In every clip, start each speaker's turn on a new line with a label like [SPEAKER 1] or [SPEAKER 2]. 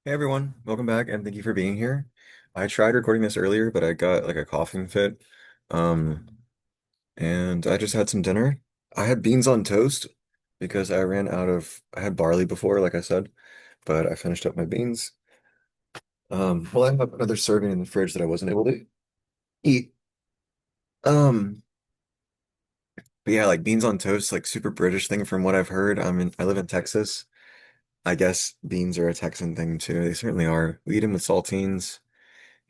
[SPEAKER 1] Hey everyone, welcome back and thank you for being here. I tried recording this earlier, but I got like a coughing fit. Um, and I just had some dinner. I had beans on toast because I had barley before, like I said, but I finished up my beans. Well, I have another serving in the fridge that I wasn't able to eat. Um, but yeah, like beans on toast, like super British thing from what I've heard. I live in Texas. I guess beans are a Texan thing too. They certainly are. We eat them with saltines.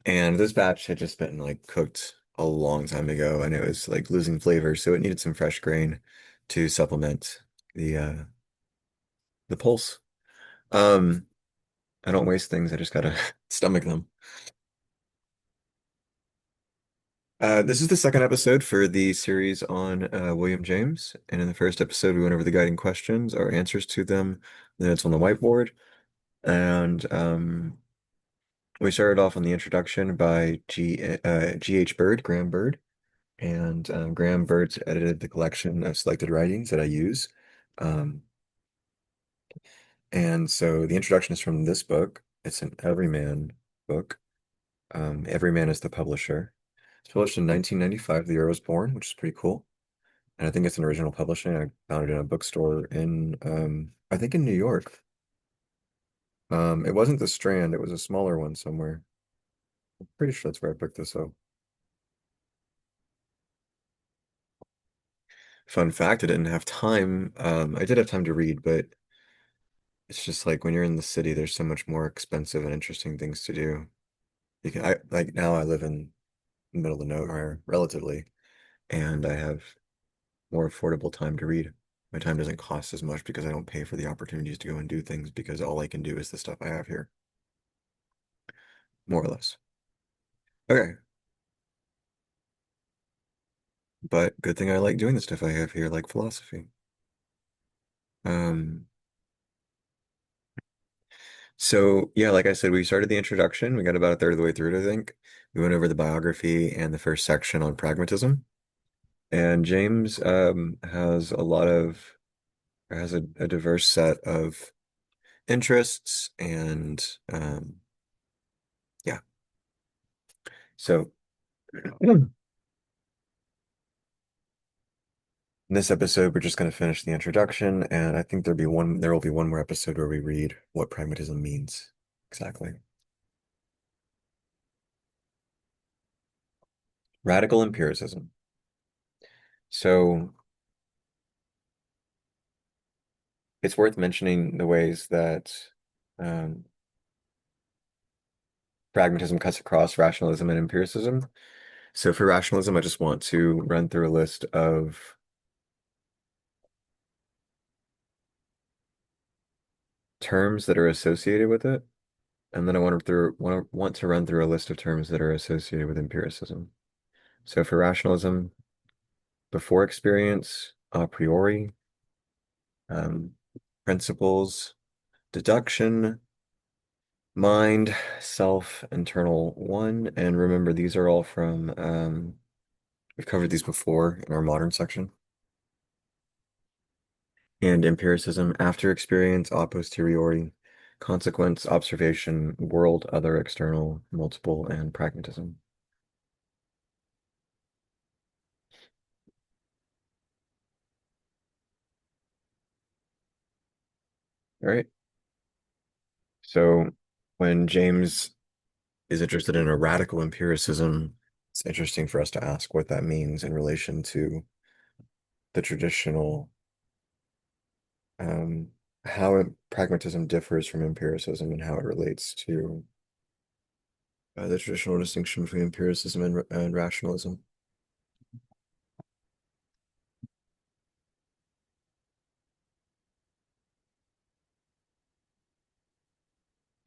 [SPEAKER 1] And this batch had just been like cooked a long time ago and it was like losing flavor, so it needed some fresh grain to supplement the pulse. Um, I don't waste things, I just gotta stomach them. This is the second episode for the series on William James, and in the first episode we went over the guiding questions, our answers to them, then it's on the whiteboard, and we started off on the introduction by G.H. Bird, Graham Bird. And Graham Bird's edited the collection of selected writings that I use. Um, and so the introduction is from this book. It's an Everyman book. Everyman is the publisher. It's published in 1995, the year I was born, which is pretty cool. And I think it's an original publishing. I found it in a bookstore I think in New York. It wasn't the Strand, it was a smaller one somewhere. I'm pretty sure that's where I picked this up. Fun fact, I didn't have time. I did have time to read, but it's just like when you're in the city, there's so much more expensive and interesting things to do. Like now I live in the middle of nowhere relatively, and I have more affordable time to read. My time doesn't cost as much because I don't pay for the opportunities to go and do things because all I can do is the stuff I have here, more or less. Okay, but good thing I like doing the stuff I have here, like philosophy. Um, so yeah, like I said, we started the introduction. We got about a third of the way through it, I think. We went over the biography and the first section on pragmatism. And James has a diverse set of interests and yeah. So in this episode we're just going to finish the introduction, and I think there will be one more episode where we read what pragmatism means exactly. Radical empiricism. So it's worth mentioning the ways that um, pragmatism cuts across rationalism and empiricism. So for rationalism, I just want to run through a list of terms that are associated with it, and then I want to run through a list of terms that are associated with empiricism. So for rationalism, before experience, a priori, um, principles, deduction, mind, self, internal one, and remember these are all from we've covered these before in our modern section. And empiricism, after experience, a posteriori, consequence, observation, world, other, external, multiple, and pragmatism. All right. So when James is interested in a radical empiricism, it's interesting for us to ask what that means in relation to the traditional, um, pragmatism differs from empiricism and how it relates to the traditional distinction between empiricism and rationalism.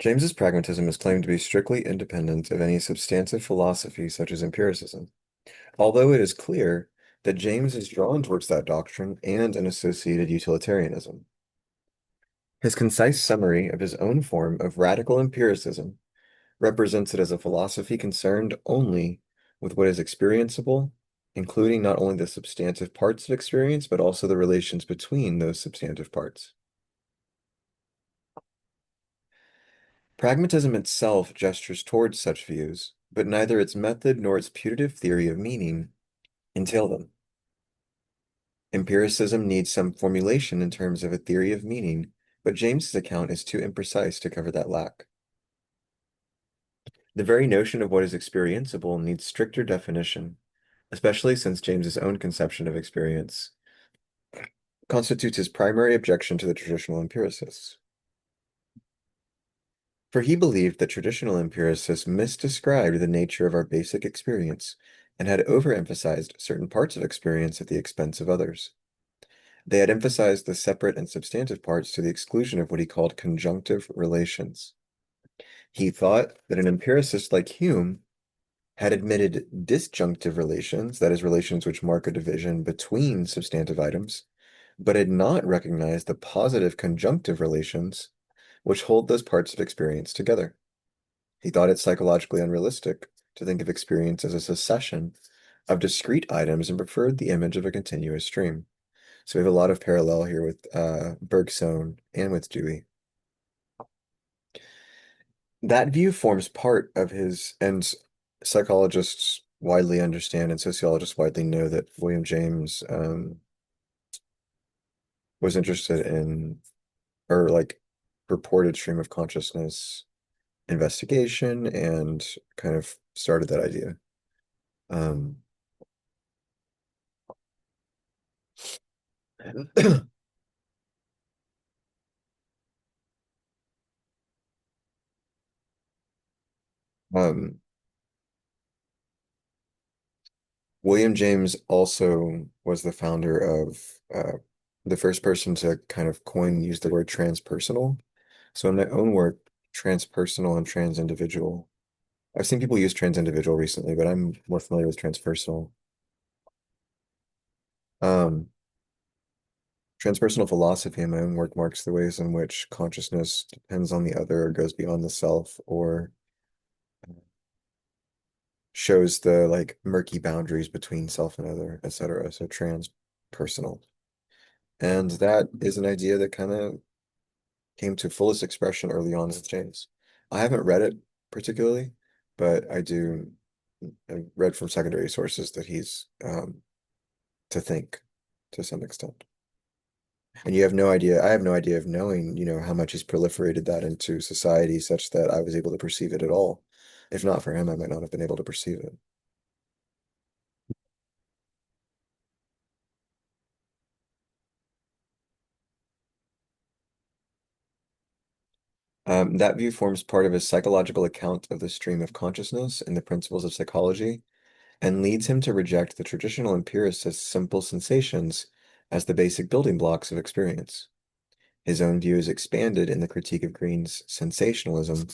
[SPEAKER 1] James's pragmatism is claimed to be strictly independent of any substantive philosophy such as empiricism, although it is clear that James is drawn towards that doctrine and an associated utilitarianism. His concise summary of his own form of radical empiricism represents it as a philosophy concerned only with what is experienceable, including not only the substantive parts of experience, but also the relations between those substantive parts. Pragmatism itself gestures towards such views, but neither its method nor its putative theory of meaning entail them. Empiricism needs some formulation in terms of a theory of meaning, but James's account is too imprecise to cover that lack. The very notion of what is experienceable needs stricter definition, especially since James's own conception of experience constitutes his primary objection to the traditional empiricists. For he believed that traditional empiricists misdescribed the nature of our basic experience and had overemphasized certain parts of experience at the expense of others. They had emphasized the separate and substantive parts to the exclusion of what he called conjunctive relations. He thought that an empiricist like Hume had admitted disjunctive relations, that is, relations which mark a division between substantive items, but had not recognized the positive conjunctive relations which hold those parts of experience together. He thought it psychologically unrealistic to think of experience as a succession of discrete items and preferred the image of a continuous stream. So we have a lot of parallel here with Bergson and with Dewey. That view forms part of his, and psychologists widely understand and sociologists widely know that William James was interested in, or like reported stream of consciousness investigation and kind of started that idea. Um, um, William James also was the founder of the first person to kind of coin and use the word transpersonal. So in my own work, transpersonal and transindividual. I've seen people use transindividual recently, but I'm more familiar with transpersonal. Um, Transpersonal philosophy in my own work marks the ways in which consciousness depends on the other or goes beyond the self or shows the like murky boundaries between self and other, etc. So transpersonal. And that is an idea that kind of came to fullest expression early on with James. I haven't read it particularly, but I've read from secondary sources that he's to think to some extent. And you have no idea, I have no idea of knowing, how much he's proliferated that into society such that I was able to perceive it at all. If not for him, I might not have been able to perceive it. That view forms part of his psychological account of the stream of consciousness and the principles of psychology, and leads him to reject the traditional empiricist's simple sensations as the basic building blocks of experience. His own view is expanded in the critique of Green's sensationalism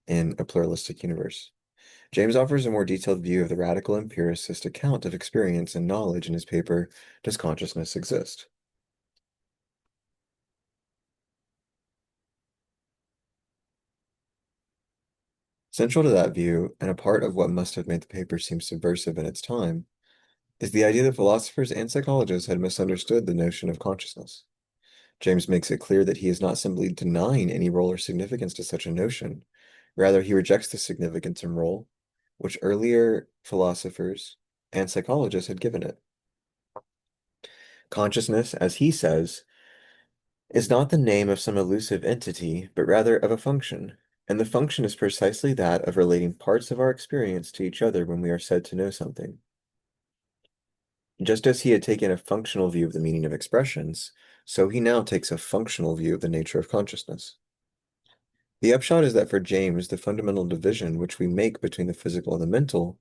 [SPEAKER 1] in A Pluralistic Universe. James offers a more detailed view of the radical empiricist account of experience and knowledge in his paper, Does Consciousness Exist? Central to that view, and a part of what must have made the paper seem subversive in its time, is the idea that philosophers and psychologists had misunderstood the notion of consciousness. James makes it clear that he is not simply denying any role or significance to such a notion. Rather, he rejects the significance and role which earlier philosophers and psychologists had given it. Consciousness, as he says, is not the name of some elusive entity, but rather of a function, and the function is precisely that of relating parts of our experience to each other when we are said to know something. Just as he had taken a functional view of the meaning of expressions, so he now takes a functional view of the nature of consciousness. The upshot is that for James, the fundamental division which we make between the physical and the mental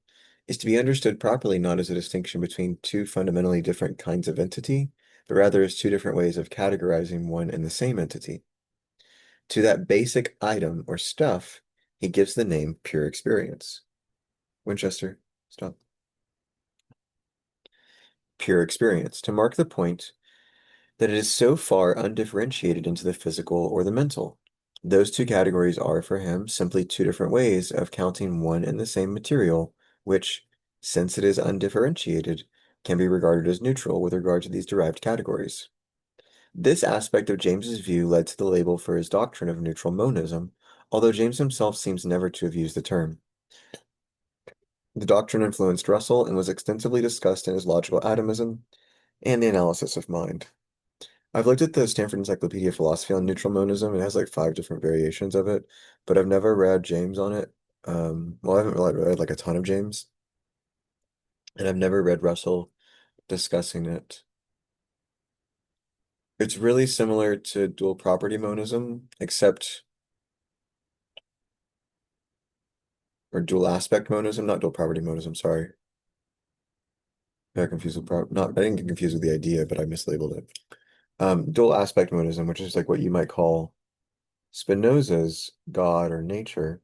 [SPEAKER 1] is to be understood properly not as a distinction between two fundamentally different kinds of entity, but rather as two different ways of categorizing one and the same entity. To that basic item or stuff, he gives the name pure experience. Winchester, stop. Pure experience, to mark the point that it is so far undifferentiated into the physical or the mental. Those two categories are, for him, simply two different ways of counting one and the same material, which, since it is undifferentiated, can be regarded as neutral with regard to these derived categories. This aspect of James's view led to the label for his doctrine of neutral monism, although James himself seems never to have used the term. The doctrine influenced Russell and was extensively discussed in his logical atomism and the analysis of mind. I've looked at the Stanford Encyclopedia of Philosophy on neutral monism. It has like 5 different variations of it, but I've never read James on it. Well, I haven't really read like a ton of James, and I've never read Russell discussing it. It's really similar to dual property monism, except, or dual aspect monism, not dual property monism, sorry. I got confused with not, I didn't get confused with the idea, but I mislabeled it. Dual aspect monism, which is like what you might call Spinoza's God or nature.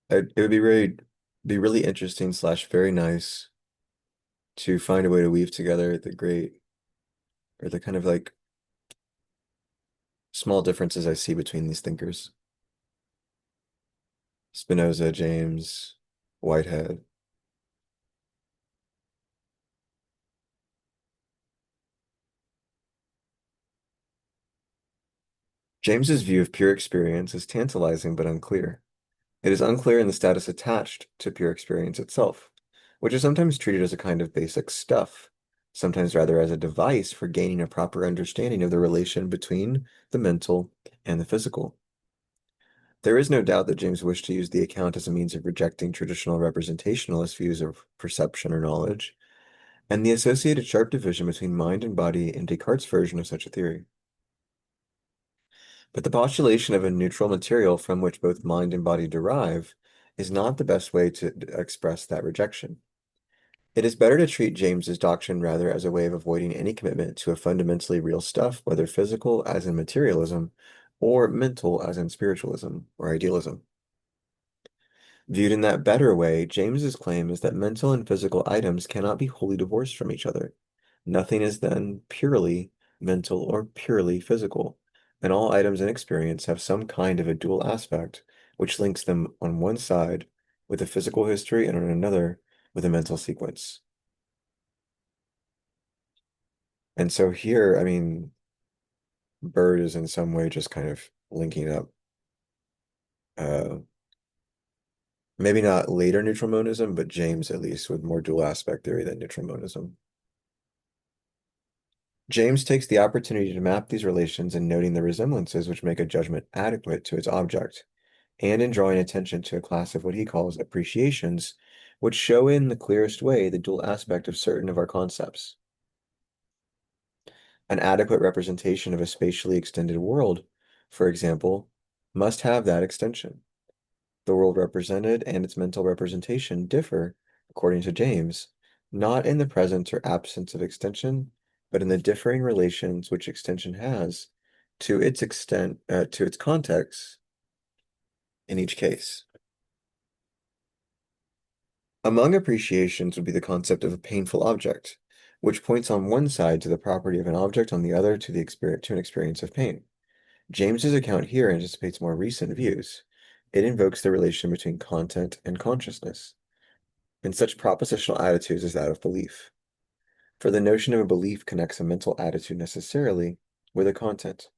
[SPEAKER 1] It would be really interesting slash very nice to find a way to weave together the great or the kind of like small differences I see between these thinkers. Spinoza, James, Whitehead. James's view of pure experience is tantalizing but unclear. It is unclear in the status attached to pure experience itself, which is sometimes treated as a kind of basic stuff, sometimes rather as a device for gaining a proper understanding of the relation between the mental and the physical. There is no doubt that James wished to use the account as a means of rejecting traditional representationalist views of perception or knowledge, and the associated sharp division between mind and body in Descartes' version of such a theory. But the postulation of a neutral material from which both mind and body derive is not the best way to express that rejection. It is better to treat James's doctrine rather as a way of avoiding any commitment to a fundamentally real stuff, whether physical, as in materialism, or mental, as in spiritualism or idealism. Viewed in that better way, James's claim is that mental and physical items cannot be wholly divorced from each other. Nothing is then purely mental or purely physical, and all items in experience have some kind of a dual aspect, which links them on one side with a physical history and on another with a mental sequence. And so here, I mean, Bird is in some way just kind of linking up, uh, maybe not later neutral monism, but James at least with more dual aspect theory than neutral monism. James takes the opportunity to map these relations in noting the resemblances which make a judgment adequate to its object, and in drawing attention to a class of what he calls appreciations, which show in the clearest way the dual aspect of certain of our concepts. An adequate representation of a spatially extended world, for example, must have that extension. The world represented and its mental representation differ, according to James, not in the presence or absence of extension, but in the differing relations which extension has to its extent, to its context in each case. Among appreciations would be the concept of a painful object, which points on one side to the property of an object, on the other to an experience of pain. James's account here anticipates more recent views. It invokes the relation between content and consciousness, in such propositional attitudes as that of belief. For the notion of a belief connects a mental attitude necessarily with a content,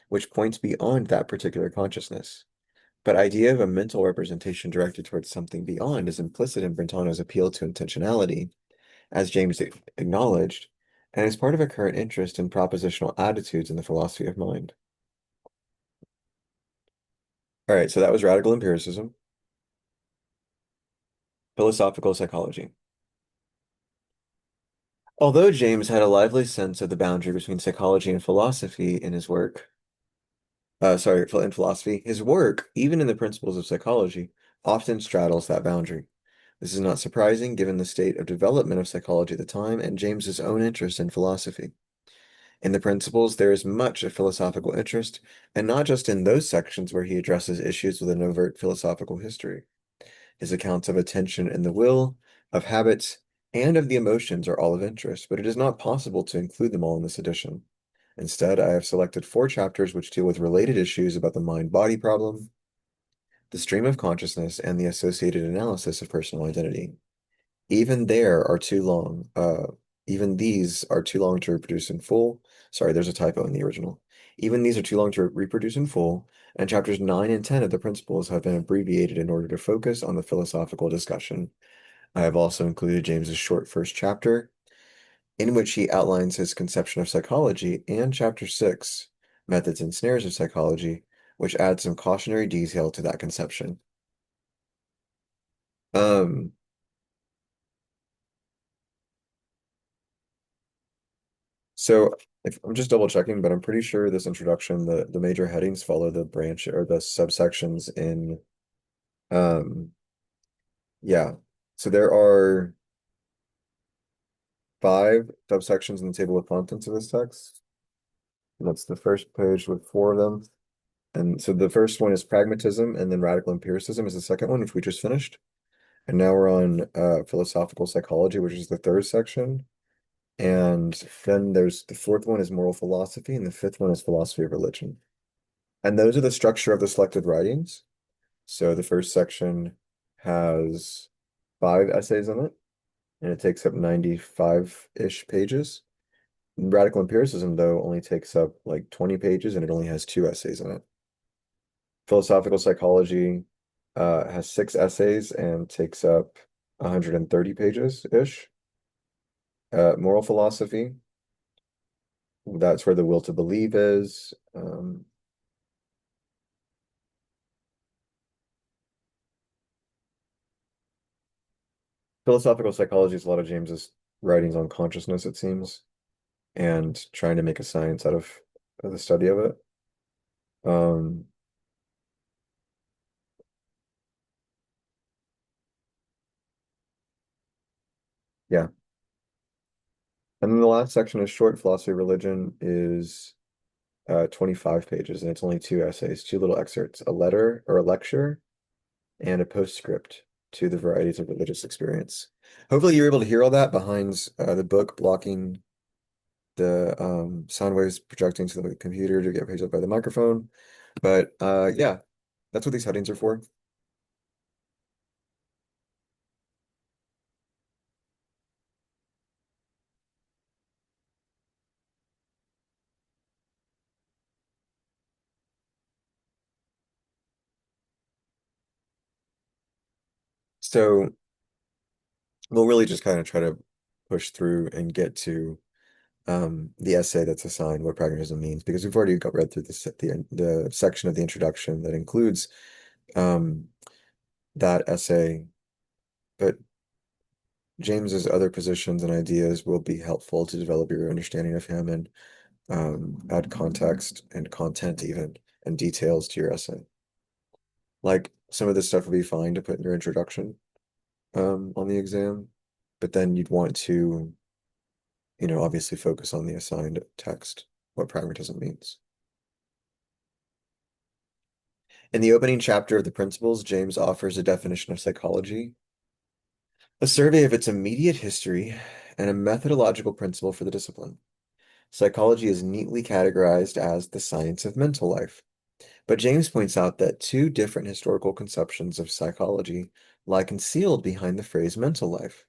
[SPEAKER 1] which points beyond that particular consciousness. But idea of a mental representation directed towards something beyond is implicit in Brentano's appeal to intentionality, as James acknowledged, and is part of a current interest in propositional attitudes in the philosophy of mind. All right, so that was radical empiricism, philosophical psychology. Although James had a lively sense of the boundary between psychology and philosophy in his work, in philosophy, his work, even in the principles of psychology, often straddles that boundary. This is not surprising given the state of development of psychology at the time and James's own interest in philosophy. In the principles, there is much of philosophical interest, and not just in those sections where he addresses issues with an overt philosophical history. His accounts of attention and the will, of habits, and of the emotions are all of interest, but it is not possible to include them all in this edition. Instead, I have selected 4 chapters which deal with related issues about the mind-body problem, the stream of consciousness, and the associated analysis of personal identity. Even there are too long, even these are too long to reproduce in full. Sorry, there's a typo in the original. Even these are too long to reproduce in full, and chapters 9 and 10 of the principles have been abbreviated in order to focus on the philosophical discussion. I have also included James's short first chapter, in which he outlines his conception of psychology, and chapter 6, Methods and Snares of Psychology, which adds some cautionary detail to that conception. Um, so if I'm just double checking, but I'm pretty sure this introduction, the major headings follow the branch or the subsections in yeah. So there are 5 subsections in the table of contents of this text. And that's the first page with 4 of them. And so the first one is pragmatism, and then radical empiricism is the second one, which we just finished. And now we're on philosophical psychology, which is the third section. And then there's the fourth one is moral philosophy, and the fifth one is philosophy of religion. And those are the structure of the selected writings. So the first section has 5 essays in it, and it takes up 95-ish pages. Radical empiricism, though, only takes up like 20 pages, and it only has 2 essays in it. Philosophical psychology has 6 essays and takes up 130 pages-ish. Moral philosophy, that's where the will to believe is. Philosophical psychology is a lot of James's writings on consciousness, it seems, and trying to make a science out of the study of it. Um, yeah. And then the last section is short philosophy of religion is 25 pages, and it's only 2 essays, 2 little excerpts, a letter or a lecture and a postscript to the varieties of religious experience. Hopefully you're able to hear all that behind the book blocking the sound waves projecting to the computer to get picked up by the microphone. But yeah, that's what these headings are for. So we'll really just kind of try to push through and get to the essay that's assigned what pragmatism means, because we've already read through the section of the introduction that includes um, that essay, but James's other positions and ideas will be helpful to develop your understanding of him and add context and content even and details to your essay. Like some of this stuff will be fine to put in your introduction on the exam, but then you'd want to, obviously focus on the assigned text, what pragmatism means. In the opening chapter of the Principles, James offers a definition of psychology, a survey of its immediate history, and a methodological principle for the discipline. Psychology is neatly categorized as the science of mental life. But James points out that 2 different historical conceptions of psychology lie concealed behind the phrase mental life.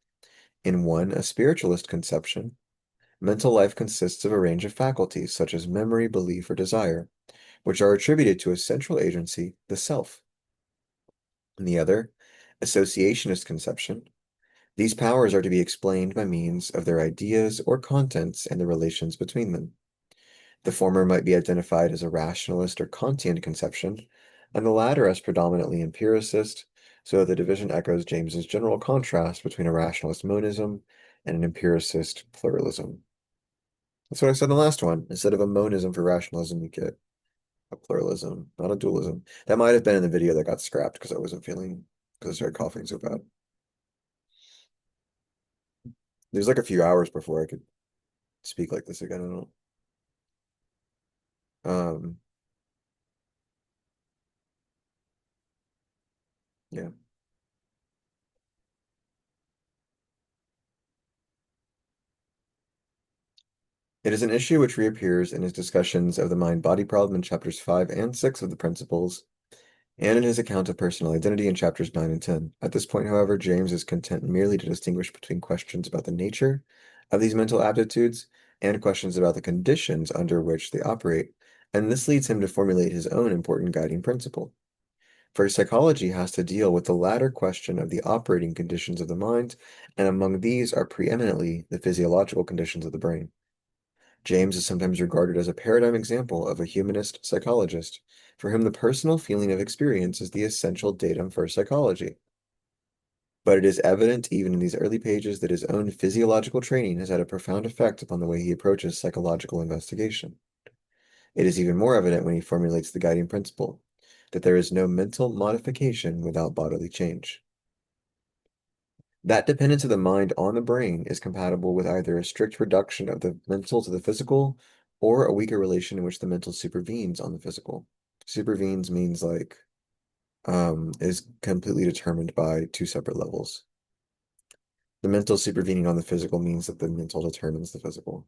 [SPEAKER 1] In one, a spiritualist conception, mental life consists of a range of faculties such as memory, belief, or desire, which are attributed to a central agency, the self. In the other, associationist conception, these powers are to be explained by means of their ideas or contents and the relations between them. The former might be identified as a rationalist or Kantian conception, and the latter as predominantly empiricist, so the division echoes James's general contrast between a rationalist monism and an empiricist pluralism. That's what I said in the last one. Instead of a monism for rationalism, you get a pluralism, not a dualism. That might have been in the video that got scrapped because I wasn't feeling, because I started coughing so bad. There's like a few hours before I could speak like this again. I don't know. Yeah. It is an issue which reappears in his discussions of the mind-body problem in chapters 5 and 6 of the Principles, and in his account of personal identity in chapters 9 and 10. At this point, however, James is content merely to distinguish between questions about the nature of these mental aptitudes and questions about the conditions under which they operate, and this leads him to formulate his own important guiding principle. For psychology has to deal with the latter question of the operating conditions of the mind, and among these are preeminently the physiological conditions of the brain. James is sometimes regarded as a paradigm example of a humanist psychologist, for whom the personal feeling of experience is the essential datum for psychology. But it is evident even in these early pages that his own physiological training has had a profound effect upon the way he approaches psychological investigation. It is even more evident when he formulates the guiding principle that there is no mental modification without bodily change. That dependence of the mind on the brain is compatible with either a strict reduction of the mental to the physical or a weaker relation in which the mental supervenes on the physical. Supervenes means like is completely determined by two separate levels. The mental supervening on the physical means that the mental determines the physical.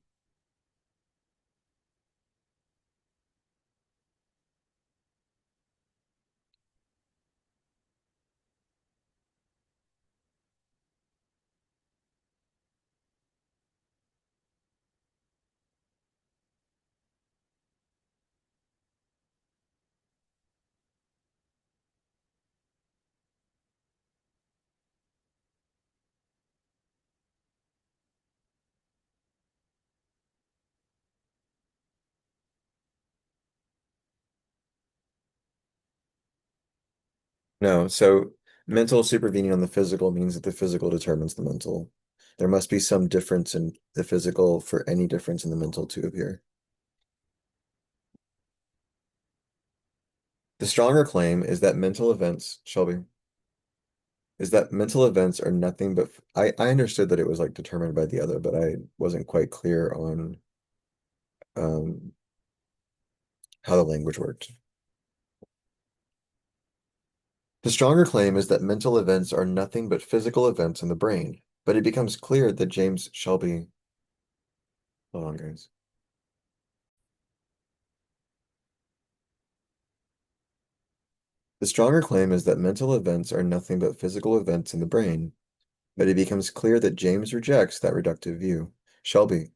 [SPEAKER 1] No, so mental supervening on the physical means that the physical determines the mental. There must be some difference in the physical for any difference in the mental to appear. The stronger claim is that mental events are nothing but I understood that it was like determined by the other, but I wasn't quite clear on um, how the language worked. The stronger claim is that mental events are nothing but physical events in the brain, but it becomes clear that James Shelby, hold on, guys. The stronger claim is that mental events are nothing but physical events in the brain, but it becomes clear that James rejects that reductive view. Shelby,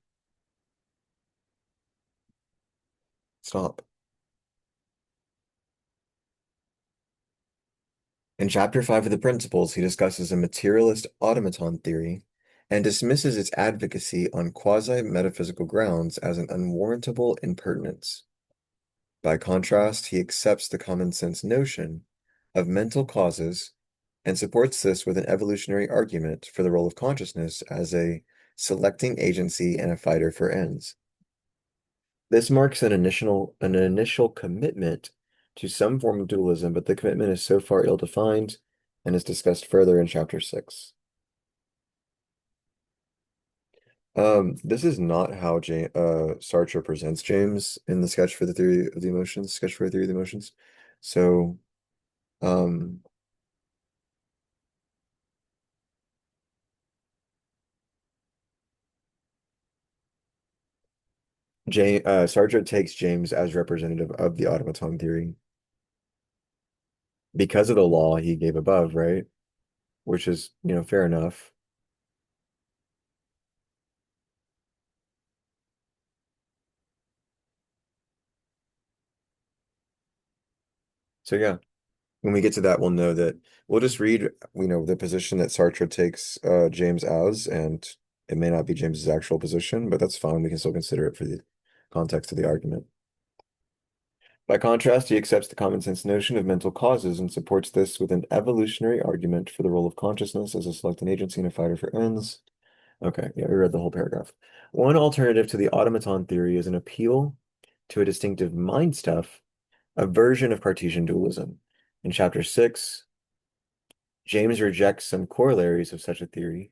[SPEAKER 1] stop. In chapter 5 of the Principles, he discusses a materialist automaton theory and dismisses its advocacy on quasi-metaphysical grounds as an unwarrantable impertinence. By contrast, he accepts the common sense notion of mental causes and supports this with an evolutionary argument for the role of consciousness as a selecting agency and a fighter for ends. This marks an initial commitment to some form of dualism, but the commitment is so far ill-defined and is discussed further in chapter 6. This is not how Sartre presents James in the sketch for the theory of the emotions, sketch for a theory of the emotions. So, um, Sartre takes James as representative of the automaton theory because of the law he gave above, right? Which is, fair enough. So yeah, when we get to that, we'll know that we'll just read, the position that Sartre takes James as, and it may not be James's actual position, but that's fine. We can still consider it for the context of the argument. By contrast, he accepts the common sense notion of mental causes and supports this with an evolutionary argument for the role of consciousness as a selecting agency and a fighter for ends. Okay, yeah, we read the whole paragraph. One alternative to the automaton theory is an appeal to a distinctive mind stuff, a version of Cartesian dualism. In chapter 6, James rejects some corollaries of such a theory,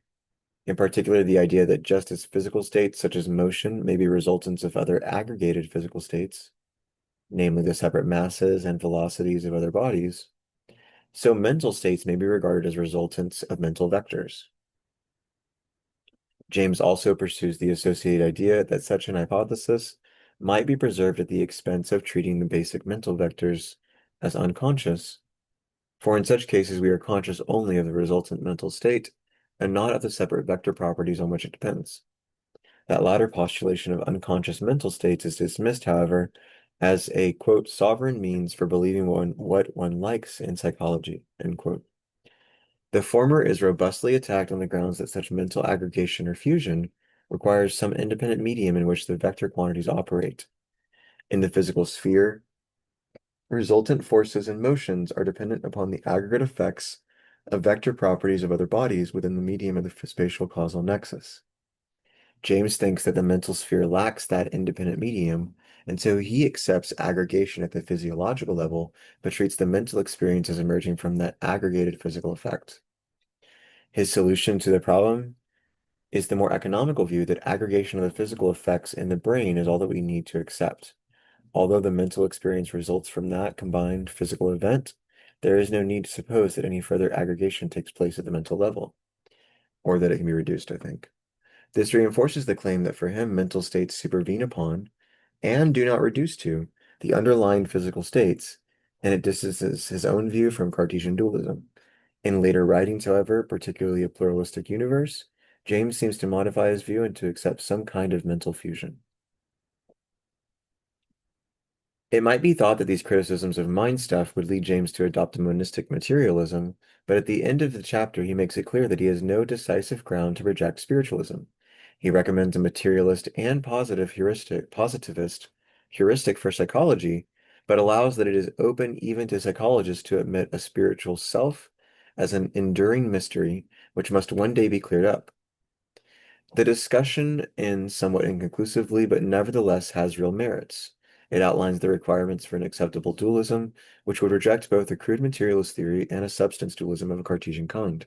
[SPEAKER 1] in particular the idea that just as physical states such as motion may be resultants of other aggregated physical states, namely the separate masses and velocities of other bodies, so mental states may be regarded as resultants of mental vectors. James also pursues the associated idea that such an hypothesis might be preserved at the expense of treating the basic mental vectors as unconscious For in such cases, we are conscious only of the resultant mental state, and not of the separate vector properties on which it depends. That latter postulation of unconscious mental states is dismissed, however, as a, quote, sovereign means for believing what one likes in psychology, end quote. The former is robustly attacked on the grounds that such mental aggregation or fusion requires some independent medium in which the vector quantities operate. In the physical sphere, resultant forces and motions are dependent upon the aggregate effects of vector properties of other bodies within the medium of the spatial causal nexus. James thinks that the mental sphere lacks that independent medium, and so he accepts aggregation at the physiological level, but treats the mental experience as emerging from that aggregated physical effect. His solution to the problem is the more economical view that aggregation of the physical effects in the brain is all that we need to accept. Although the mental experience results from that combined physical event, there is no need to suppose that any further aggregation takes place at the mental level, or that it can be reduced, I think. This reinforces the claim that for him, mental states supervene upon, and do not reduce to, the underlying physical states, and it distances his own view from Cartesian dualism. In later writings, however, particularly A Pluralistic Universe, James seems to modify his view and to accept some kind of mental fusion. It might be thought that these criticisms of mind stuff would lead James to adopt a monistic materialism, but at the end of the chapter he makes it clear that he has no decisive ground to reject spiritualism. He recommends a materialist and positivist heuristic for psychology, but allows that it is open even to psychologists to admit a spiritual self as an enduring mystery which must one day be cleared up. The discussion ends somewhat inconclusively, but nevertheless has real merits. It outlines the requirements for an acceptable dualism, which would reject both a crude materialist theory and a substance dualism of a Cartesian kind.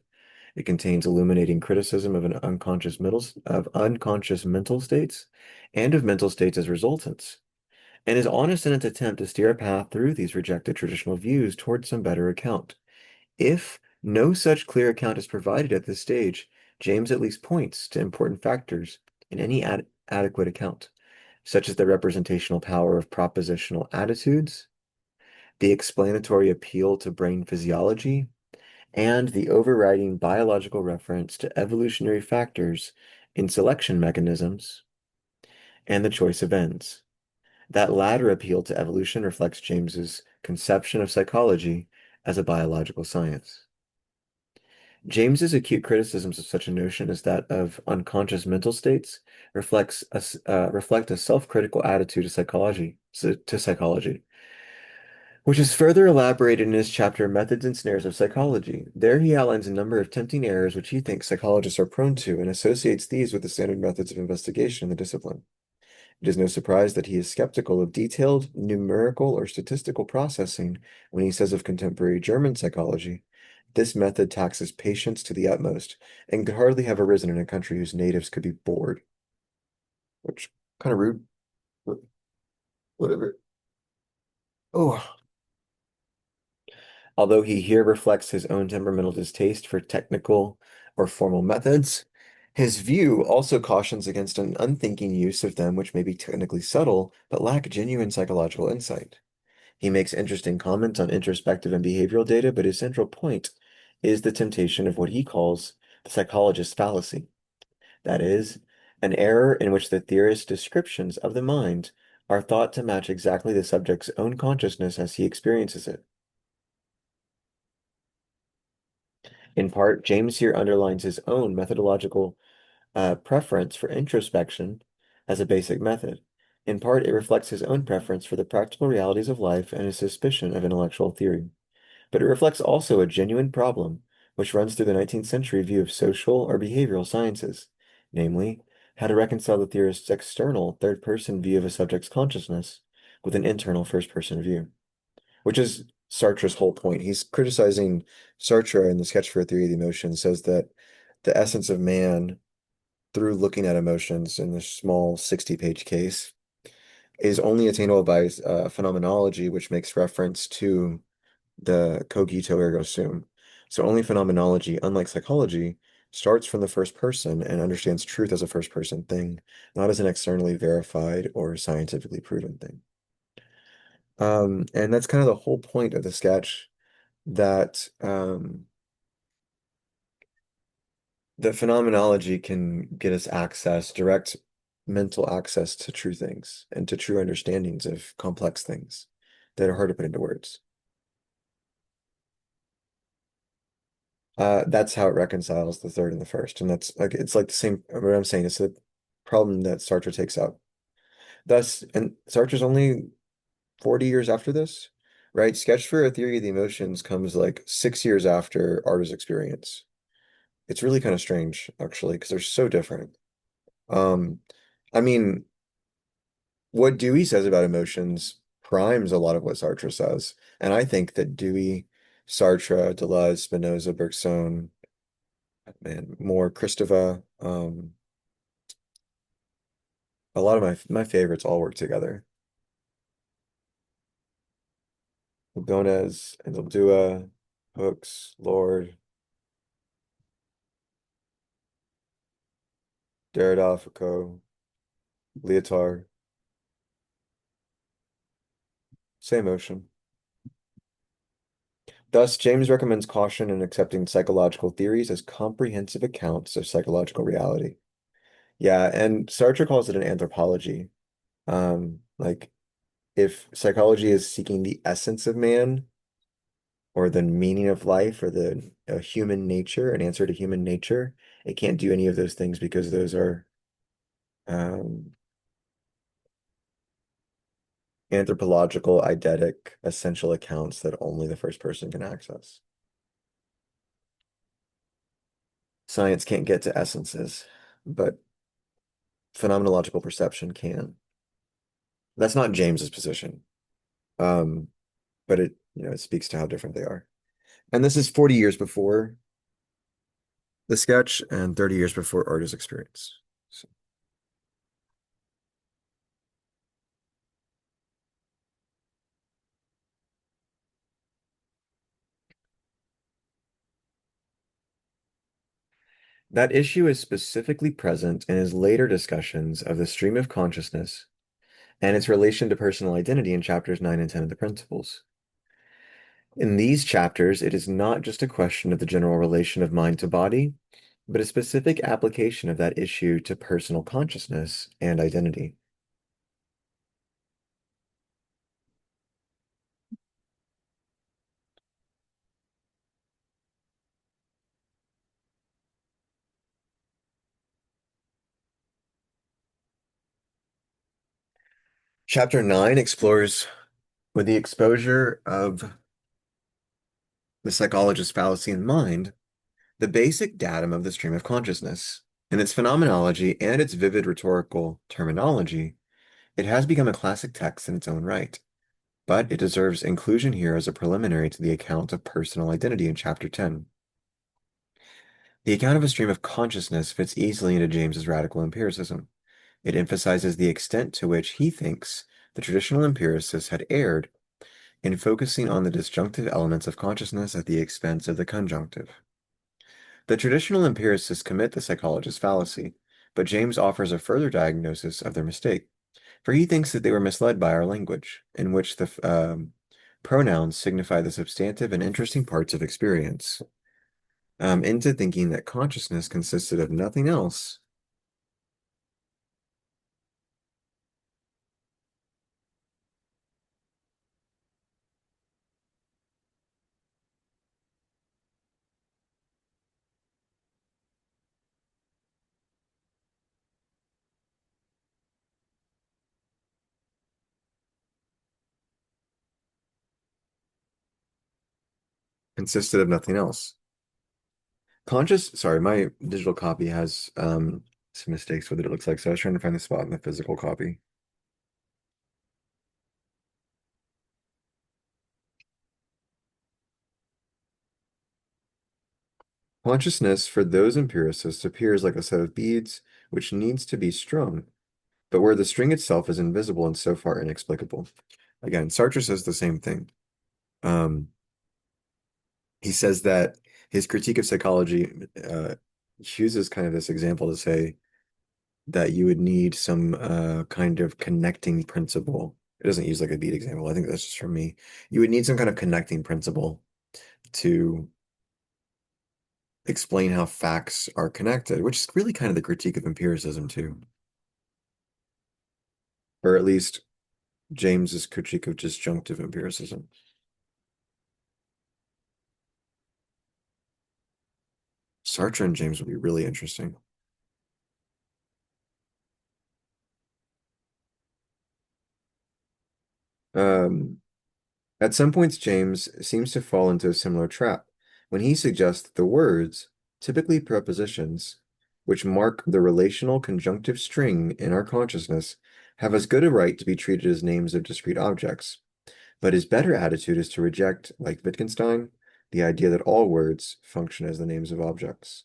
[SPEAKER 1] It contains illuminating criticism of unconscious mental states and of mental states as resultants, and is honest in its attempt to steer a path through these rejected traditional views towards some better account. If no such clear account is provided at this stage, James at least points to important factors in any adequate account, such as the representational power of propositional attitudes, the explanatory appeal to brain physiology, and the overriding biological reference to evolutionary factors in selection mechanisms, and the choice of ends. That latter appeal to evolution reflects James's conception of psychology as a biological science. James's acute criticisms of such a notion as that of unconscious mental states reflect a self-critical attitude to psychology, which is further elaborated in his chapter Methods and Snares of Psychology. There he outlines a number of tempting errors which he thinks psychologists are prone to and associates these with the standard methods of investigation in the discipline. It is no surprise that he is skeptical of detailed numerical or statistical processing when he says of contemporary German psychology, this method taxes patience to the utmost and could hardly have arisen in a country whose natives could be bored. Which, kind of rude. Whatever. Oh. Although he here reflects his own temperamental distaste for technical or formal methods, his view also cautions against an unthinking use of them which may be technically subtle but lack genuine psychological insight. He makes interesting comments on introspective and behavioral data, but his central point is the temptation of what he calls the psychologist's fallacy. That is, an error in which the theorist's descriptions of the mind are thought to match exactly the subject's own consciousness as he experiences it. In part, James here underlines his own methodological preference for introspection as a basic method. In part, it reflects his own preference for the practical realities of life and his suspicion of intellectual theory. But it reflects also a genuine problem which runs through the 19th century view of social or behavioral sciences, namely, how to reconcile the theorist's external third-person view of a subject's consciousness with an internal first-person view, which is Sartre's whole point. He's criticizing Sartre in the Sketch for a Theory of the Emotion, says that the essence of man through looking at emotions in this small 60-page case is only attainable by phenomenology, which makes reference to the cogito ergo sum. So only phenomenology, unlike psychology, starts from the first person and understands truth as a first person thing, not as an externally verified or scientifically proven thing. And that's kind of the whole point of the sketch, that that phenomenology can get us access, direct mental access to true things and to true understandings of complex things that are hard to put into words. That's how it reconciles the third and the first, and that's like it's like the same. What I'm saying is the problem that Sartre takes up. Thus, and Sartre's only 40 years after this, right? Sketch for a Theory of the Emotions comes like 6 years after Artist Experience. It's really kind of strange, actually, because they're so different. Um, I mean, what Dewey says about emotions primes a lot of what Sartre says. And I think that Dewey, Sartre, Deleuze, Spinoza, Bergson, and more Kristeva, a lot of my favorites all work together. Gomez, Dua, Hooks, Lord, Derrida, Foucault, Lyotard, same motion. Thus, James recommends caution in accepting psychological theories as comprehensive accounts of psychological reality. Yeah, and Sartre calls it an anthropology. Like if psychology is seeking the essence of man or the meaning of life or the human nature, an answer to human nature, it can't do any of those things because those are um, anthropological, eidetic, essential accounts that only the first person can access. Science can't get to essences, but phenomenological perception can. That's not James's position, um, but it speaks to how different they are. And this is 40 years before the sketch and 30 years before Artist Experience. So that issue is specifically present in his later discussions of the stream of consciousness and its relation to personal identity in chapters 9 and 10 of the Principles. In these chapters, it is not just a question of the general relation of mind to body, but a specific application of that issue to personal consciousness and identity. Chapter 9 explores, with the exposure of the psychologist's fallacy in mind, the basic datum of the stream of consciousness. In its phenomenology and its vivid rhetorical terminology, it has become a classic text in its own right, but it deserves inclusion here as a preliminary to the account of personal identity in Chapter 10. The account of a stream of consciousness fits easily into James's radical empiricism. It emphasizes the extent to which he thinks the traditional empiricists had erred in focusing on the disjunctive elements of consciousness at the expense of the conjunctive. The traditional empiricists commit the psychologist's fallacy, but James offers a further diagnosis of their mistake, for he thinks that they were misled by our language, in which the pronouns signify the substantive and interesting parts of experience, into thinking that consciousness consisted of nothing else consisted of nothing else. Sorry, my digital copy has some mistakes with it, it looks like, so I was trying to find the spot in the physical copy. Consciousness for those empiricists appears like a set of beads which needs to be strung, but where the string itself is invisible and so far inexplicable. Again, Sartre says the same thing. Um, he says that his critique of psychology uses kind of this example to say that you would need some kind of connecting principle. It doesn't use like a bead example. I think that's just from me. You would need some kind of connecting principle to explain how facts are connected, which is really kind of the critique of empiricism too, or at least James's critique of disjunctive empiricism. Sartre and James would be really interesting. Um, at some points, James seems to fall into a similar trap when he suggests that the words, typically prepositions, which mark the relational conjunctive string in our consciousness, have as good a right to be treated as names of discrete objects. But his better attitude is to reject, like Wittgenstein, the idea that all words function as the names of objects.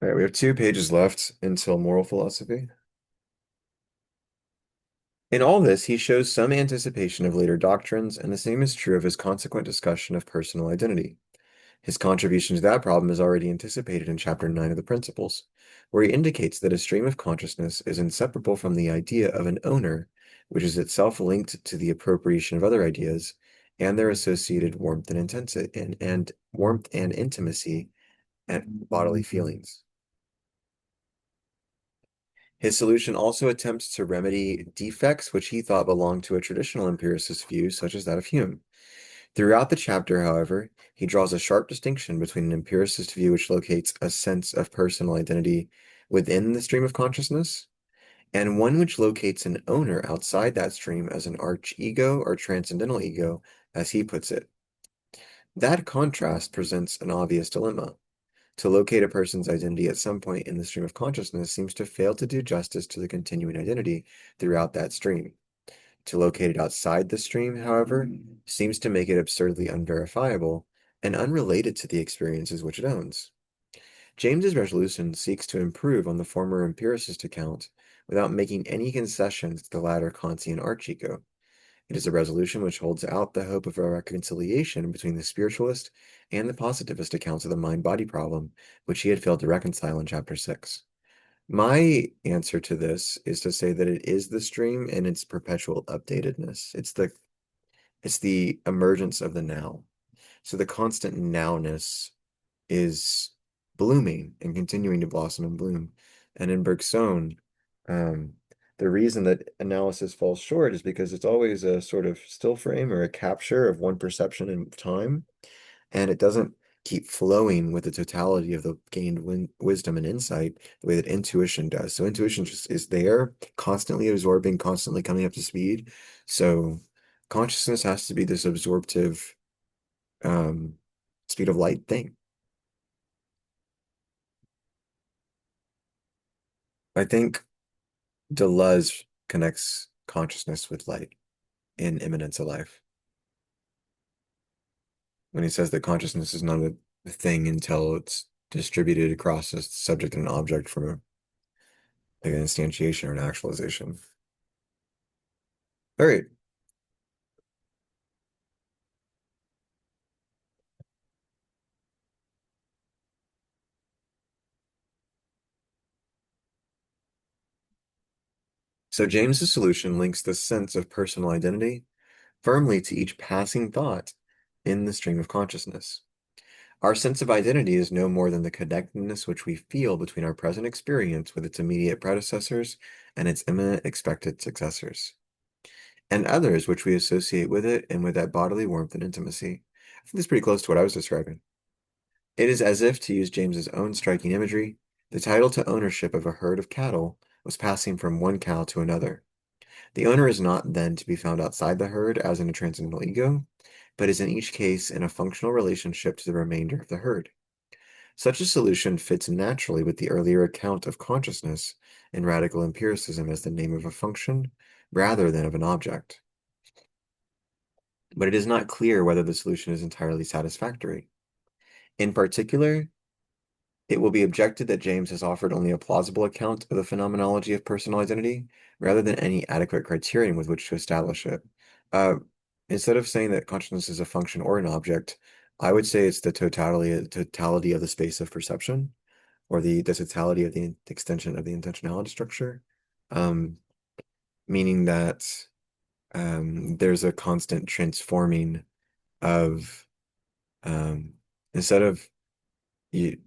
[SPEAKER 1] All right, we have 2 pages left until moral philosophy. In all this, he shows some anticipation of later doctrines, and the same is true of his consequent discussion of personal identity. His contribution to that problem is already anticipated in chapter 9 of the Principles, where he indicates that a stream of consciousness is inseparable from the idea of an owner, which is itself linked to the appropriation of other ideas and their associated warmth and intensity and warmth and intimacy and bodily feelings. His solution also attempts to remedy defects which he thought belonged to a traditional empiricist view, such as that of Hume. Throughout the chapter, however, he draws a sharp distinction between an empiricist view which locates a sense of personal identity within the stream of consciousness, and one which locates an owner outside that stream as an arch-ego or transcendental ego, as he puts it. That contrast presents an obvious dilemma. To locate a person's identity at some point in the stream of consciousness seems to fail to do justice to the continuing identity throughout that stream. To locate it outside the stream, however, seems to make it absurdly unverifiable and unrelated to the experiences which it owns. James's resolution seeks to improve on the former empiricist account without making any concessions to the latter Kantian archego. It is a resolution which holds out the hope of a reconciliation between the spiritualist and the positivist accounts of the mind-body problem, which he had failed to reconcile in chapter 6. My answer to this is to say that it is the stream and its perpetual updatedness. It's the emergence of the now. So the constant nowness is blooming and continuing to blossom and bloom. And in Bergson, um, the reason that analysis falls short is because it's always a sort of still frame or a capture of one perception in time, and it doesn't keep flowing with the totality of the gained wisdom and insight the way that intuition does. So intuition just is there, constantly absorbing, constantly coming up to speed. So consciousness has to be this absorptive um, speed of light thing. I think Deleuze connects consciousness with light in Immanence of Life when he says that consciousness is not a thing until it's distributed across a subject and an object from like an instantiation or an actualization. All right. So James's solution links the sense of personal identity firmly to each passing thought in the stream of consciousness. Our sense of identity is no more than the connectedness which we feel between our present experience with its immediate predecessors and its imminent expected successors, and others which we associate with it and with that bodily warmth and intimacy. I think that's pretty close to what I was describing. It is as if, to use James's own striking imagery, the title to ownership of a herd of cattle was passing from one cow to another. The owner is not then to be found outside the herd as in a transcendental ego, but is in each case in a functional relationship to the remainder of the herd. Such a solution fits naturally with the earlier account of consciousness in radical empiricism as the name of a function rather than of an object. But it is not clear whether the solution is entirely satisfactory. In particular, it will be objected that James has offered only a plausible account of the phenomenology of personal identity, rather than any adequate criterion with which to establish it. Uh, Instead of saying that consciousness is a function or an object, I would say it's the totality of the space of perception. or the totality of the extension of the intentionality structure, um, meaning that there's a constant transforming of um, instead of the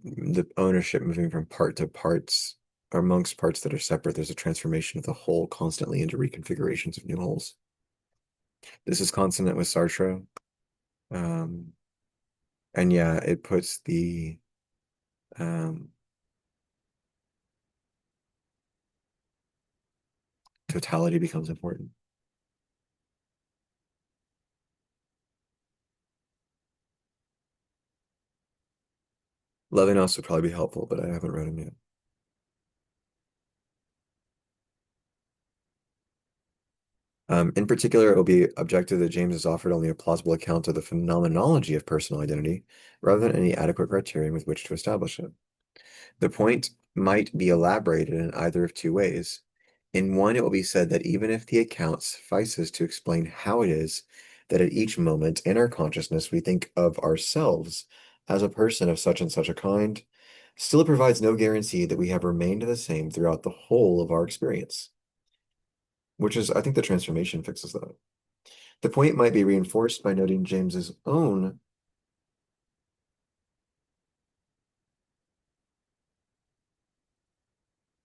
[SPEAKER 1] ownership moving from part to parts or amongst parts that are separate, there's a transformation of the whole constantly into reconfigurations of new wholes. This is consonant with Sartre. Um, and yeah, it puts the um, totality becomes important. Levinas would probably be helpful, but I haven't read him yet. In particular, it will be objected that James has offered only a plausible account of the phenomenology of personal identity, rather than any adequate criterion with which to establish it. The point might be elaborated in either of two ways. In one, it will be said that even if the account suffices to explain how it is that at each moment in our consciousness we think of ourselves as a person of such and such a kind, still it provides no guarantee that we have remained the same throughout the whole of our experience, which is, I think the transformation fixes that. The point might be reinforced by noting James's own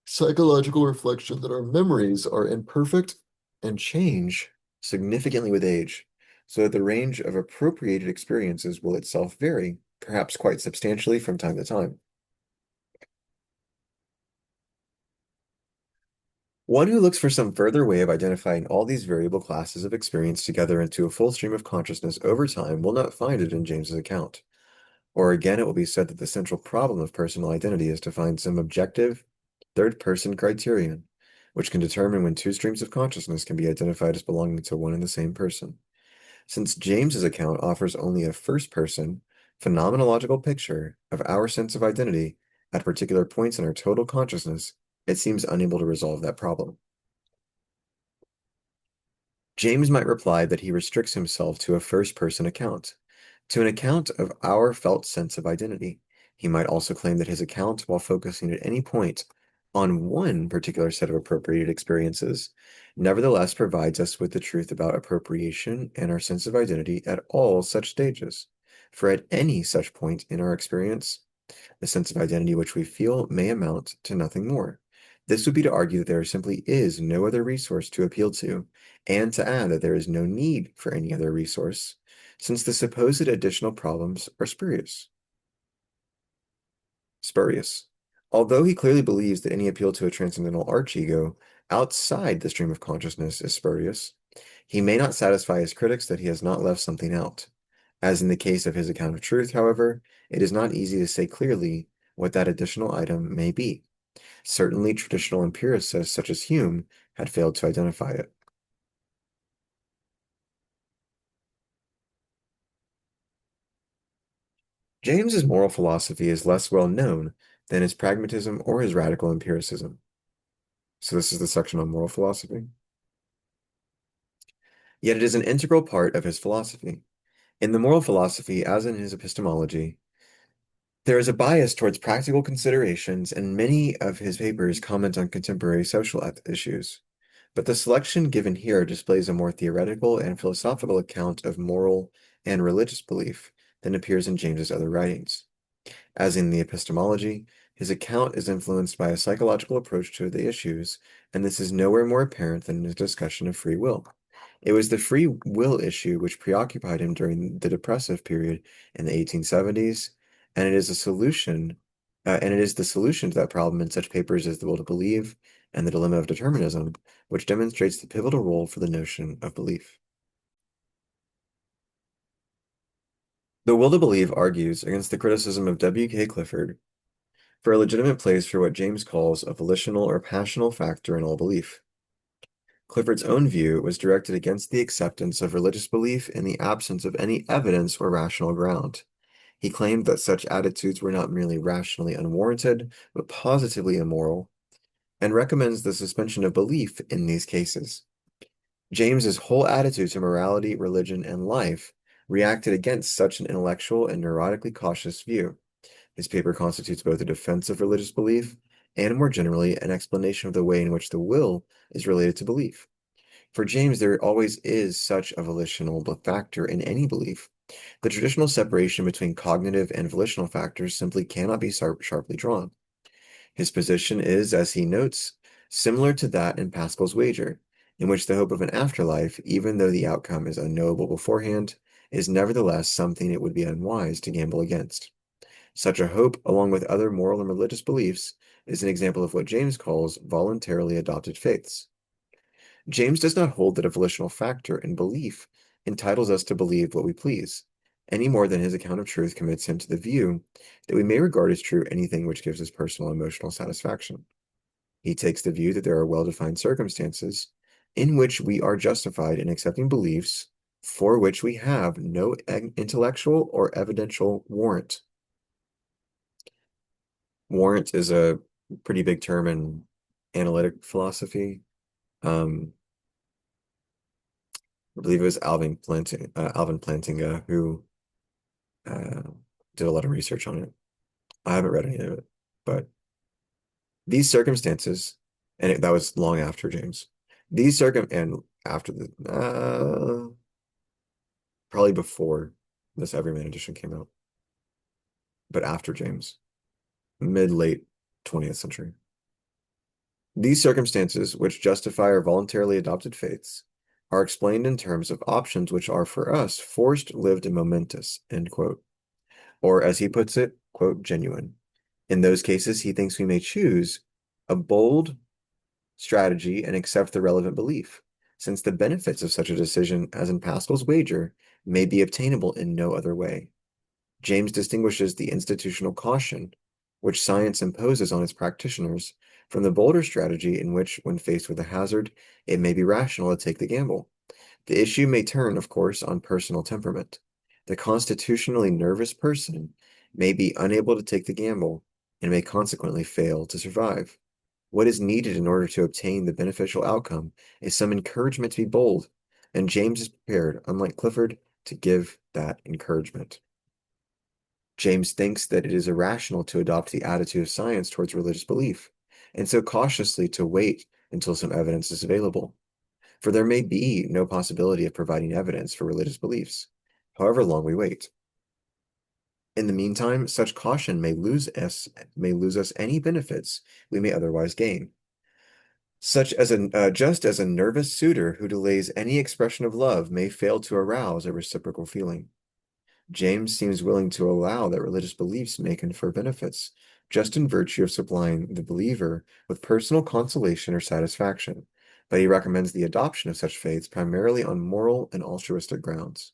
[SPEAKER 1] psychological reflection that our memories are imperfect and change significantly with age, so that the range of appropriated experiences will itself vary, perhaps quite substantially from time to time. One who looks for some further way of identifying all these variable classes of experience together into a full stream of consciousness over time will not find it in James's account. Or again, it will be said that the central problem of personal identity is to find some objective, third-person criterion, which can determine when two streams of consciousness can be identified as belonging to one and the same person. Since James's account offers only a first-person, phenomenological picture of our sense of identity at particular points in our total consciousness, it seems unable to resolve that problem. James might reply that he restricts himself to a first-person account, to an account of our felt sense of identity. He might also claim that his account, while focusing at any point on one particular set of appropriated experiences, nevertheless provides us with the truth about appropriation and our sense of identity at all such stages. For at any such point in our experience, the sense of identity which we feel may amount to nothing more. This would be to argue that there simply is no other resource to appeal to, and to add that there is no need for any other resource, since the supposed additional problems are spurious. Spurious. Although he clearly believes that any appeal to a transcendental arch-ego outside the stream of consciousness is spurious, he may not satisfy his critics that he has not left something out. As in the case of his account of truth, however, it is not easy to say clearly what that additional item may be. Certainly, traditional empiricists such as Hume had failed to identify it. James's moral philosophy is less well known than his pragmatism or his radical empiricism. So this is the section on moral philosophy. Yet it is an integral part of his philosophy. In the moral philosophy, as in his epistemology, there is a bias towards practical considerations, and many of his papers comment on contemporary social issues. But the selection given here displays a more theoretical and philosophical account of moral and religious belief than appears in James's other writings. As in the epistemology, his account is influenced by a psychological approach to the issues, and this is nowhere more apparent than in his discussion of free will. It was the free will issue which preoccupied him during the depressive period in the 1870s, and it is the solution to that problem in such papers as The Will to Believe and The Dilemma of Determinism, which demonstrates the pivotal role for the notion of belief. The Will to Believe argues against the criticism of W.K. Clifford for a legitimate place for what James calls a volitional or passional factor in all belief. Clifford's own view was directed against the acceptance of religious belief in the absence of any evidence or rational ground. He claimed that such attitudes were not merely rationally unwarranted, but positively immoral, and recommends the suspension of belief in these cases. James's whole attitude to morality, religion, and life reacted against such an intellectual and neurotically cautious view. His paper constitutes both a defense of religious belief and, more generally, an explanation of the way in which the will is related to belief. For James, there always is such a volitional factor in any belief. The traditional separation between cognitive and volitional factors simply cannot be sharply drawn. His position is, as he notes, similar to that in Pascal's wager, in which the hope of an afterlife, even though the outcome is unknowable beforehand, is nevertheless something it would be unwise to gamble against. Such a hope, along with other moral and religious beliefs, is an example of what James calls voluntarily adopted faiths. James does not hold that a volitional factor in belief entitles us to believe what we please, any more than his account of truth commits him to the view that we may regard as true anything which gives us personal emotional satisfaction. He takes the view that there are well-defined circumstances in which we are justified in accepting beliefs for which we have no intellectual or evidential warrant. Warrant is a pretty big term in analytic philosophy. Um, I believe it was Alvin Plantinga who uh, did a lot of research on it. I haven't read any of it, but these circumstances, and that was long after James. And after probably before this Everyman edition came out, but after James, mid-late 20th century. These circumstances, which justify our voluntarily adopted faiths, are explained in terms of options which are for us forced, lived, and momentous, end quote. Or as he puts it, quote, genuine. In those cases, he thinks we may choose a bold strategy and accept the relevant belief, since the benefits of such a decision, as in Pascal's wager, may be obtainable in no other way. James distinguishes the institutional caution which science imposes on its practitioners from the bolder strategy in which, when faced with a hazard, it may be rational to take the gamble. The issue may turn, of course, on personal temperament. The constitutionally nervous person may be unable to take the gamble and may consequently fail to survive. What is needed in order to obtain the beneficial outcome is some encouragement to be bold, and James is prepared, unlike Clifford, to give that encouragement. James thinks that it is irrational to adopt the attitude of science towards religious belief, and so cautiously to wait until some evidence is available. For there may be no possibility of providing evidence for religious beliefs, however long we wait. In the meantime, such caution may lose us any benefits we may otherwise gain, just as a nervous suitor who delays any expression of love may fail to arouse a reciprocal feeling. James seems willing to allow that religious beliefs may confer benefits, just in virtue of supplying the believer with personal consolation or satisfaction, but he recommends the adoption of such faiths primarily on moral and altruistic grounds.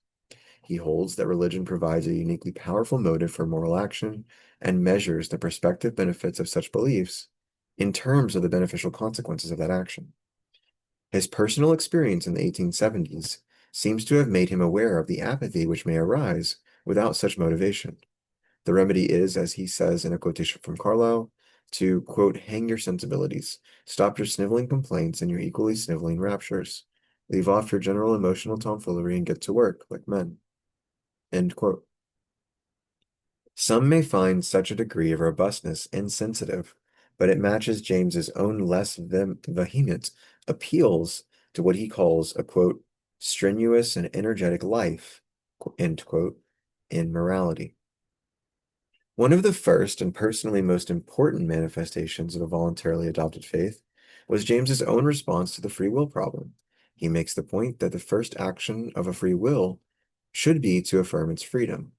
[SPEAKER 1] He holds that religion provides a uniquely powerful motive for moral action and measures the prospective benefits of such beliefs in terms of the beneficial consequences of that action. His personal experience in the 1870s seems to have made him aware of the apathy which may arise without such motivation. The remedy is, as he says in a quotation from Carlyle, to, quote, hang your sensibilities, stop your sniveling complaints and your equally sniveling raptures. Leave off your general emotional tomfoolery and get to work, like men. End quote. Some may find such a degree of robustness insensitive, but it matches James's own less vehement appeals to what he calls a, quote, strenuous and energetic life, end quote, in morality. One of the first and personally most important manifestations of a voluntarily adopted faith was James's own response to the free will problem. He makes the point that the first action of a free will should be to affirm its freedom,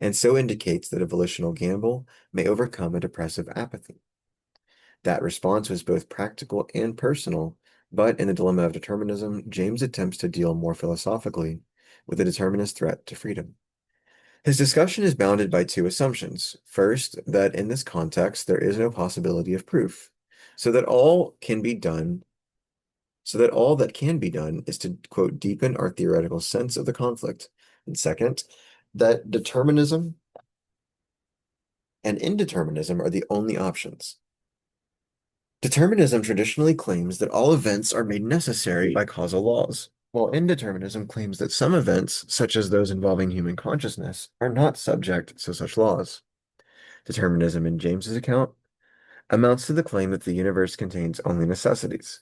[SPEAKER 1] and so indicates that a volitional gamble may overcome a depressive apathy. That response was both practical and personal, but in the dilemma of determinism, James attempts to deal more philosophically with the determinist threat to freedom. His discussion is bounded by two assumptions. First, that in this context, there is no possibility of proof, so that all that can be done is to, quote, deepen our theoretical sense of the conflict. And second, that determinism and indeterminism are the only options. Determinism traditionally claims that all events are made necessary by causal laws, while indeterminism claims that some events, such as those involving human consciousness, are not subject to such laws. Determinism in James's account amounts to the claim that the universe contains only necessities,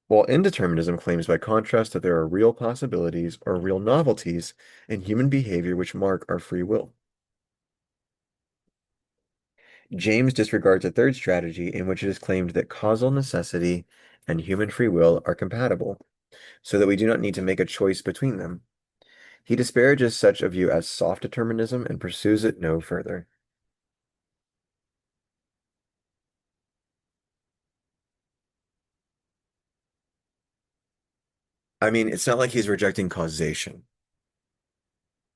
[SPEAKER 1] while indeterminism claims by contrast that there are real possibilities or real novelties in human behavior which mark our free will. James disregards a third strategy in which it is claimed that causal necessity and human free will are compatible, so that we do not need to make a choice between them. He disparages such a view as soft determinism and pursues it no further. I mean, it's not like he's rejecting causation.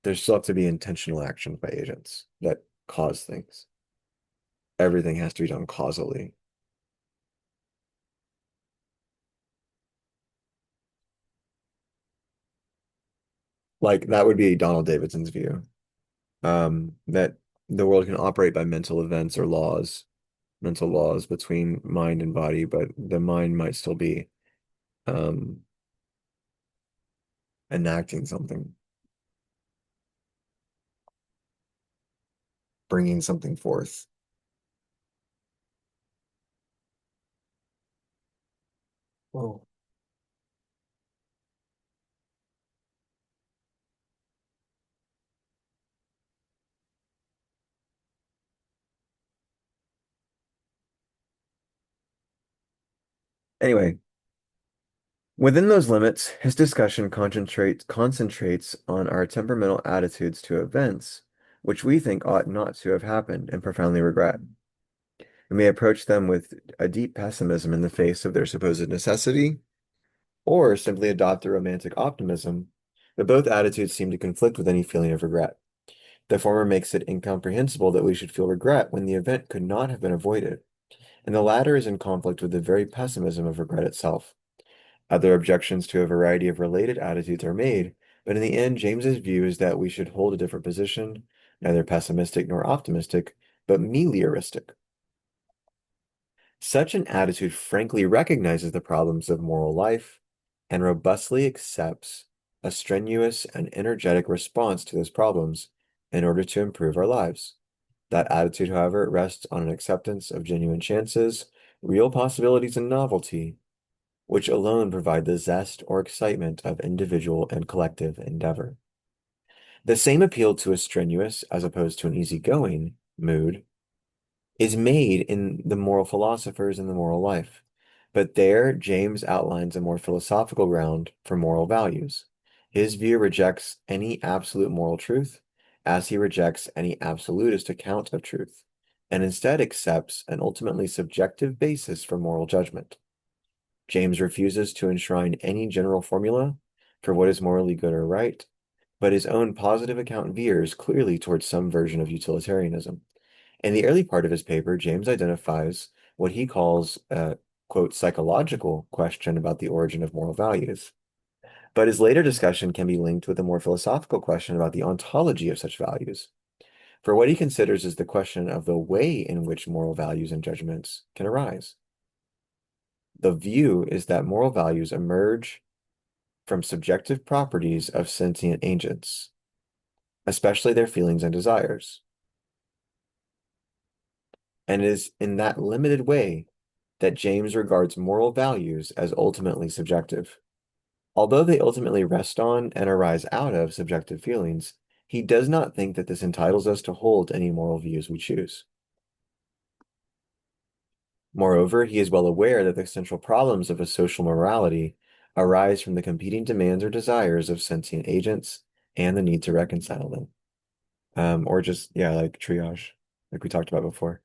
[SPEAKER 1] There still have to be intentional actions by agents that cause things. Everything has to be done causally. Like that would be Donald Davidson's view. That the world can operate by mental events or laws, mental laws between mind and body, but the mind might still be um, enacting something, bringing something forth. Oh. Anyway, within those limits, his discussion concentrates on our temperamental attitudes to events, which we think ought not to have happened and profoundly regret. We may approach them with a deep pessimism in the face of their supposed necessity, or simply adopt a romantic optimism, but both attitudes seem to conflict with any feeling of regret. The former makes it incomprehensible that we should feel regret when the event could not have been avoided, and the latter is in conflict with the very pessimism of regret itself. Other objections to a variety of related attitudes are made, but in the end, James's view is that we should hold a different position, neither pessimistic nor optimistic, but melioristic. Such an attitude frankly recognizes the problems of moral life and robustly accepts a strenuous and energetic response to those problems in order to improve our lives. That attitude, however, rests on an acceptance of genuine chances, real possibilities, and novelty, which alone provide the zest or excitement of individual and collective endeavor. The same appeal to a strenuous, as opposed to an easygoing, mood is made in the moral philosophers and the moral life. But there, James outlines a more philosophical ground for moral values. His view rejects any absolute moral truth, as he rejects any absolutist account of truth, and instead accepts an ultimately subjective basis for moral judgment. James refuses to enshrine any general formula for what is morally good or right, but his own positive account veers clearly towards some version of utilitarianism. In the early part of his paper, James identifies what he calls a, quote, psychological question about the origin of moral values. But his later discussion can be linked with a more philosophical question about the ontology of such values. For what he considers is the question of the way in which moral values and judgments can arise. The view is that moral values emerge from subjective properties of sentient agents, especially their feelings and desires, and it is in that limited way that James regards moral values as ultimately subjective. Although they ultimately rest on and arise out of subjective feelings, he does not think that this entitles us to hold any moral views we choose. Moreover, he is well aware that the central problems of a social morality arise from the competing demands or desires of sentient agents and the need to reconcile them. Or just, yeah, like triage, like we talked about before.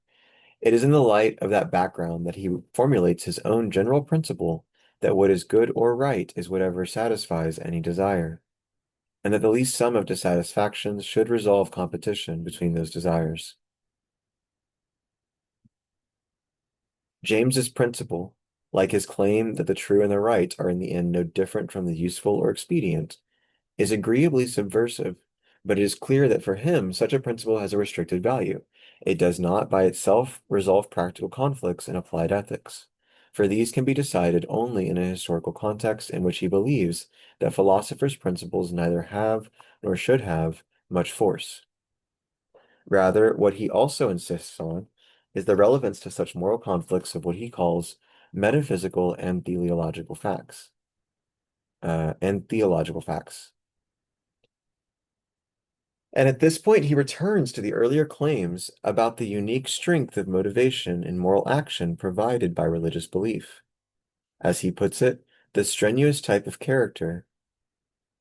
[SPEAKER 1] It is in the light of that background that he formulates his own general principle that what is good or right is whatever satisfies any desire, and that the least sum of dissatisfactions should resolve competition between those desires. James's principle, like his claim that the true and the right are in the end no different from the useful or expedient, is agreeably subversive, but it is clear that for him such a principle has a restricted value. It does not by itself resolve practical conflicts in applied ethics, for these can be decided only in a historical context in which he believes that philosophers' principles neither have nor should have much force. Rather, what he also insists on is the relevance to such moral conflicts of what he calls metaphysical and teleological facts. And theological facts. And at this point, he returns to the earlier claims about the unique strength of motivation in moral action provided by religious belief. As he puts it, the strenuous type of character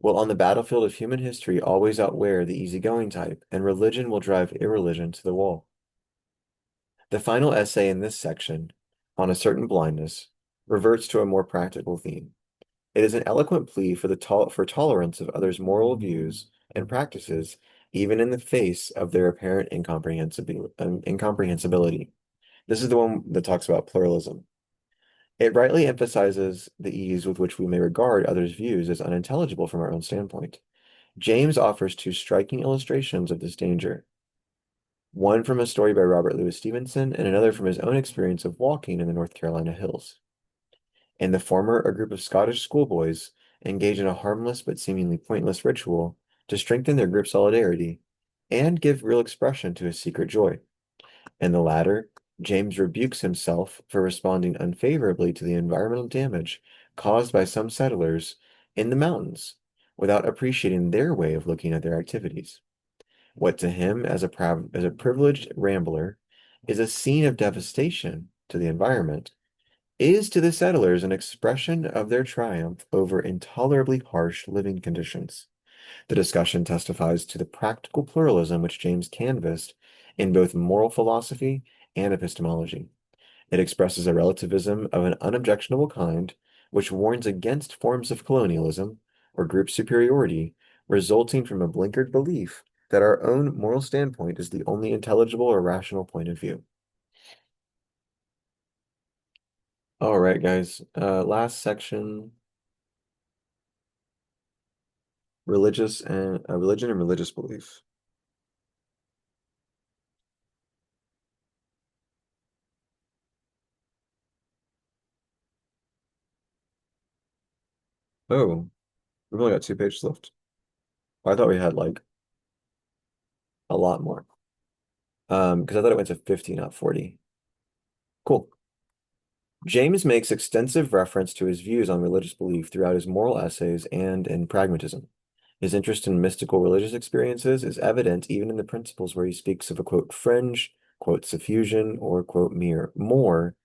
[SPEAKER 1] will on the battlefield of human history always outwear the easygoing type, and religion will drive irreligion to the wall. The final essay in this section, on a certain blindness, reverts to a more practical theme. It is an eloquent plea for for tolerance of others' moral views and practices, even in the face of their apparent incomprehensibility. This is the one that talks about pluralism. It rightly emphasizes the ease with which we may regard others' views as unintelligible from our own standpoint. James offers two striking illustrations of this danger. One from a story by Robert Louis Stevenson, and another from his own experience of walking in the North Carolina hills. In the former, a group of Scottish schoolboys engage in a harmless but seemingly pointless ritual to strengthen their group solidarity and give real expression to a secret joy. In the latter, James rebukes himself for responding unfavorably to the environmental damage caused by some settlers in the mountains without appreciating their way of looking at their activities. What to him, as a privileged rambler, is a scene of devastation to the environment, is to the settlers an expression of their triumph over intolerably harsh living conditions. The discussion testifies to the practical pluralism which James canvassed in both moral philosophy and epistemology. It expresses a relativism of an unobjectionable kind, which warns against forms of colonialism or group superiority resulting from a blinkered belief that our own moral standpoint is the only intelligible or rational point of view. All right, guys. Last section, religion and religious belief. Oh, we've only got 2 pages left. I thought we had like a lot more. Because I thought it went to 50, not 40. Cool. James makes extensive reference to his views on religious belief throughout his moral essays and in Pragmatism. His interest in mystical religious experiences is evident even in the principles where he speaks of a quote fringe, quote suffusion, or quote mere more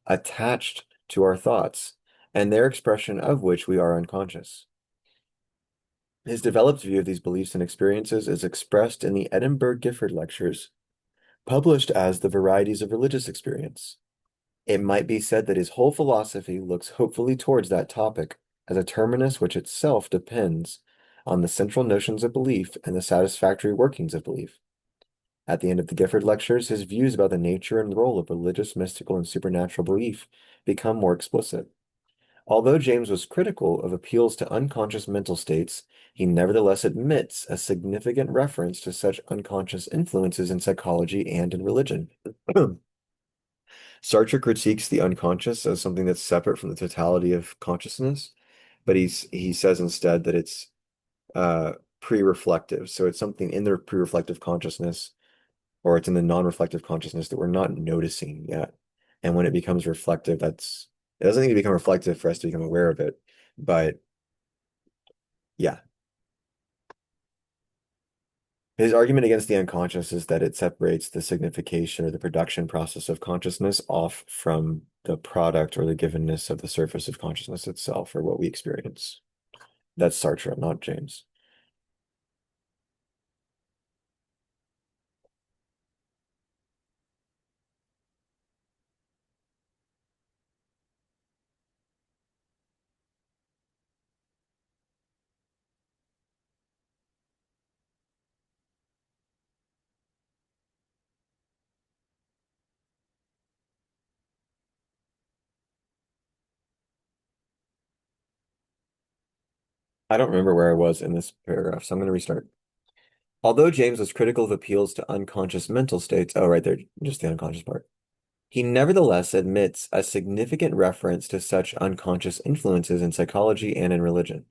[SPEAKER 1] attached to our thoughts, and their expression of which we are unconscious. His developed view of these beliefs and experiences is expressed in the Edinburgh Gifford Lectures, published as The Varieties of Religious Experience. It might be said that his whole philosophy looks hopefully towards that topic as a terminus which itself depends on the central notions of belief and the satisfactory workings of belief. At the end of the Gifford Lectures, his views about the nature and role of religious, mystical, and supernatural belief become more explicit. Although James was critical of appeals to unconscious mental states, he nevertheless admits a significant reference to such unconscious influences in psychology and in religion. Sartre critiques the unconscious as something that's separate from the totality of consciousness, but he says instead that it's pre-reflective. So it's something in the pre-reflective consciousness, or it's in the non-reflective consciousness that we're not noticing yet. And when it becomes reflective, it doesn't need to become reflective for us to become aware of it. But yeah, his argument against the unconscious is that it separates the signification or the production process of consciousness off from the product or the givenness of the surface of consciousness itself, or what we experience. That's Sartre, not James. I don't remember where I was in this paragraph, so I'm going to restart. Although James was critical of appeals to unconscious mental states, oh, right there, just the unconscious part, he nevertheless admits a significant reference to such unconscious influences in psychology and in religion.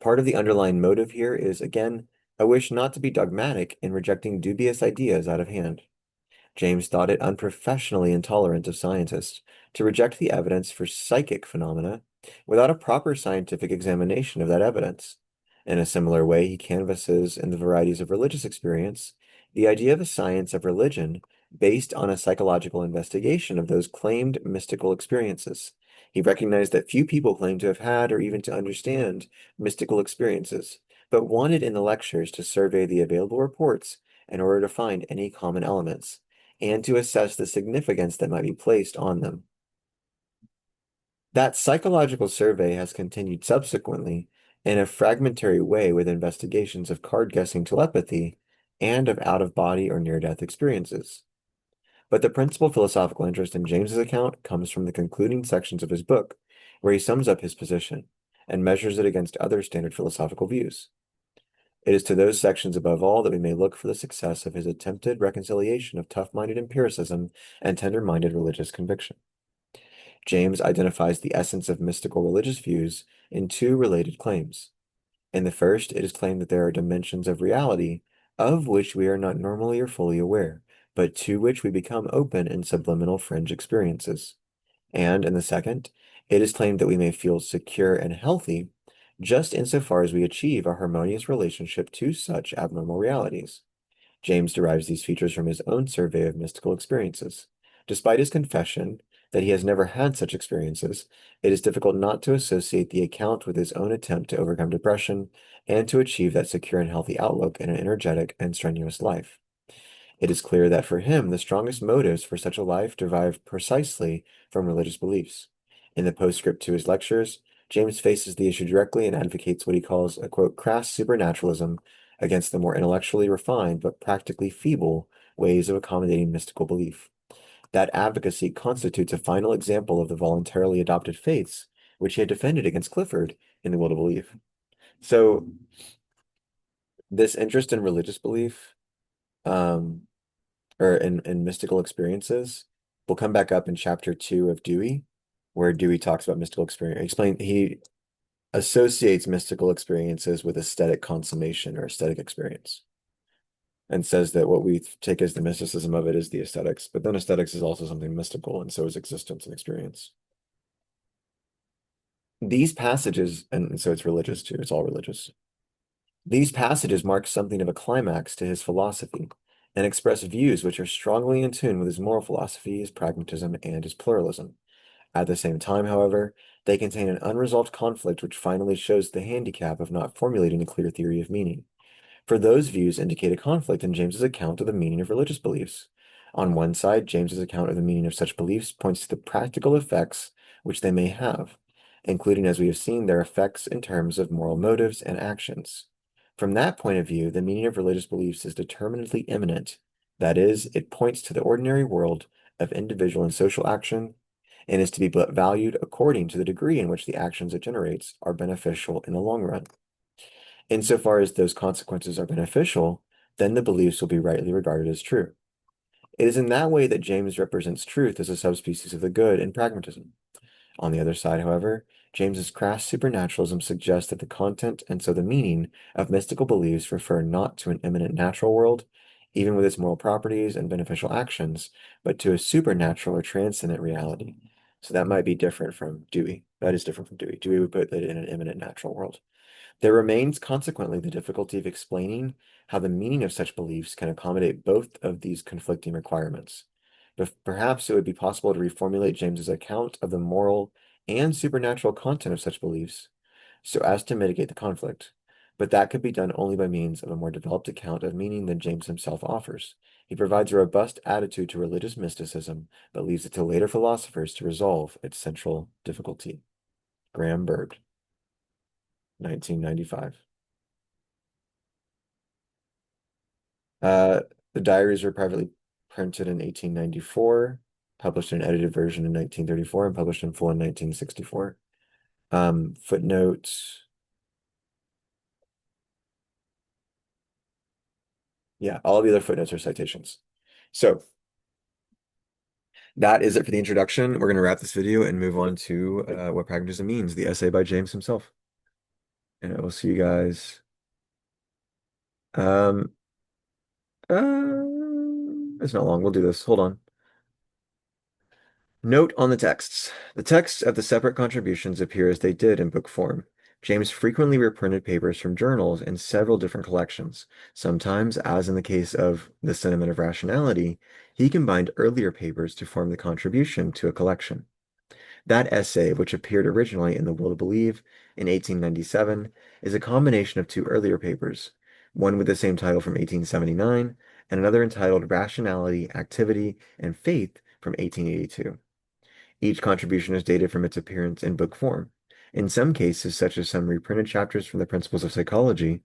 [SPEAKER 1] Part of the underlying motive here is, again, a wish not to be dogmatic in rejecting dubious ideas out of hand. James thought it unprofessionally intolerant of scientists to reject the evidence for psychic phenomena without a proper scientific examination of that evidence. In a similar way, he canvasses in the varieties of religious experience the idea of a science of religion based on a psychological investigation of those claimed mystical experiences. He recognized that few people claim to have had or even to understand mystical experiences, but wanted in the lectures to survey the available reports in order to find any common elements and to assess the significance that might be placed on them. That psychological survey has continued subsequently in a fragmentary way with investigations of card guessing telepathy and of out of body or near death experiences. But the principal philosophical interest in James's account comes from the concluding sections of his book, where he sums up his position and measures it against other standard philosophical views. It is to those sections above all that we may look for the success of his attempted reconciliation of tough-minded empiricism and tender-minded religious conviction. James identifies the essence of mystical religious views in two related claims. In the first, it is claimed that there are dimensions of reality of which we are not normally or fully aware, but to which we become open in subliminal fringe experiences. And in the second, it is claimed that we may feel secure and healthy just insofar as we achieve a harmonious relationship to such abnormal realities. James derives these features from his own survey of mystical experiences. Despite his confession that he has never had such experiences, it is difficult not to associate the account with his own attempt to overcome depression and to achieve that secure and healthy outlook in an energetic and strenuous life. It is clear that for him, the strongest motives for such a life derive precisely from religious beliefs. In the postscript to his lectures, James faces the issue directly and advocates what he calls a quote, crass supernaturalism against the more intellectually refined but practically feeble ways of accommodating mystical belief. That advocacy constitutes a final example of the voluntarily adopted faiths, which he had defended against Clifford in The Will to Believe. So, this interest in religious belief, um, or in mystical experiences will come back up in chapter 2 of Dewey, where Dewey talks about mystical experience. He associates mystical experiences with aesthetic consummation or aesthetic experience, and says that what we take as the mysticism of it is the aesthetics, but then aesthetics is also something mystical, and so is existence and experience. These passages, and so it's religious too, it's all religious. These passages mark something of a climax to his philosophy and express views which are strongly in tune with his moral philosophy, his pragmatism, and his pluralism. At the same time, however, they contain an unresolved conflict which finally shows the handicap of not formulating a clear theory of meaning. For those views indicate a conflict in James's account of the meaning of religious beliefs. On one side, James's account of the meaning of such beliefs points to the practical effects which they may have, including, as we have seen, their effects in terms of moral motives and actions. From that point of view, the meaning of religious beliefs is determinately immanent. That is, it points to the ordinary world of individual and social action and is to be valued according to the degree in which the actions it generates are beneficial in the long run. Insofar as those consequences are beneficial, then the beliefs will be rightly regarded as true. It is in that way that James represents truth as a subspecies of the good in pragmatism. On the other side, however, James's crass supernaturalism suggests that the content and so the meaning of mystical beliefs refer not to an immanent natural world, even with its moral properties and beneficial actions, but to a supernatural or transcendent reality. So that might be different from Dewey. That is different from Dewey. Dewey would put it in an immanent natural world. There remains consequently the difficulty of explaining how the meaning of such beliefs can accommodate both of these conflicting requirements. But perhaps it would be possible to reformulate James's account of the moral and supernatural content of such beliefs so as to mitigate the conflict. But that could be done only by means of a more developed account of meaning than James himself offers. He provides a robust attitude to religious mysticism, but leaves it to later philosophers to resolve its central difficulty. Graham Bird, 1995. Uh, the diaries were privately printed in 1894, published in an edited version in 1934, and published in full in 1964. Footnotes. Yeah, all of the other footnotes are citations. So that is it for the introduction. We're going to wrap this video and move on to what pragmatism means, the essay by James himself. And I will see you guys Um, it's not long. We'll do this. Hold on. Note on the texts. The texts of the separate contributions appear as they did in book form. James frequently reprinted papers from journals in several different collections. Sometimes, as in the case of The Sentiment of Rationality, he combined earlier papers to form the contribution to a collection. That essay, which appeared originally in The Will to Believe in 1897, is a combination of two earlier papers, one with the same title from 1879 and another entitled Rationality, Activity, and Faith from 1882. Each contribution is dated from its appearance in book form. In some cases, such as some reprinted chapters from the Principles of Psychology,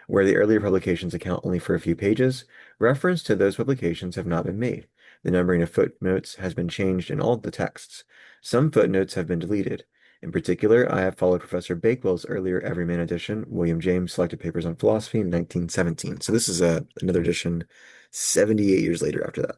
[SPEAKER 1] where the earlier publications account only for a few pages, reference to those publications have not been made. The numbering of footnotes has been changed in all the texts. Some footnotes have been deleted. In particular, I have followed Professor Bakewell's earlier Everyman edition, William James Selected Papers on Philosophy in 1917. So this is another edition 78 years later after that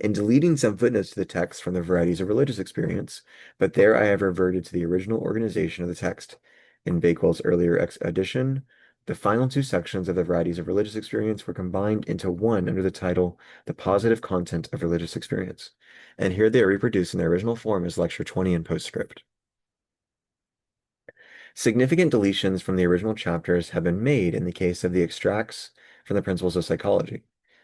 [SPEAKER 1] and deleting some footnotes to the text from the varieties of religious experience, but there I have reverted to the original organization of the text. In Bakewell's earlier edition, the final two sections of the varieties of religious experience were combined into one under the title The Positive Content of Religious Experience, and here they are reproduced in their original form as Lecture 20 in Postscript. Significant deletions from the original chapters have been made in the case of the extracts from the Principles of Psychology.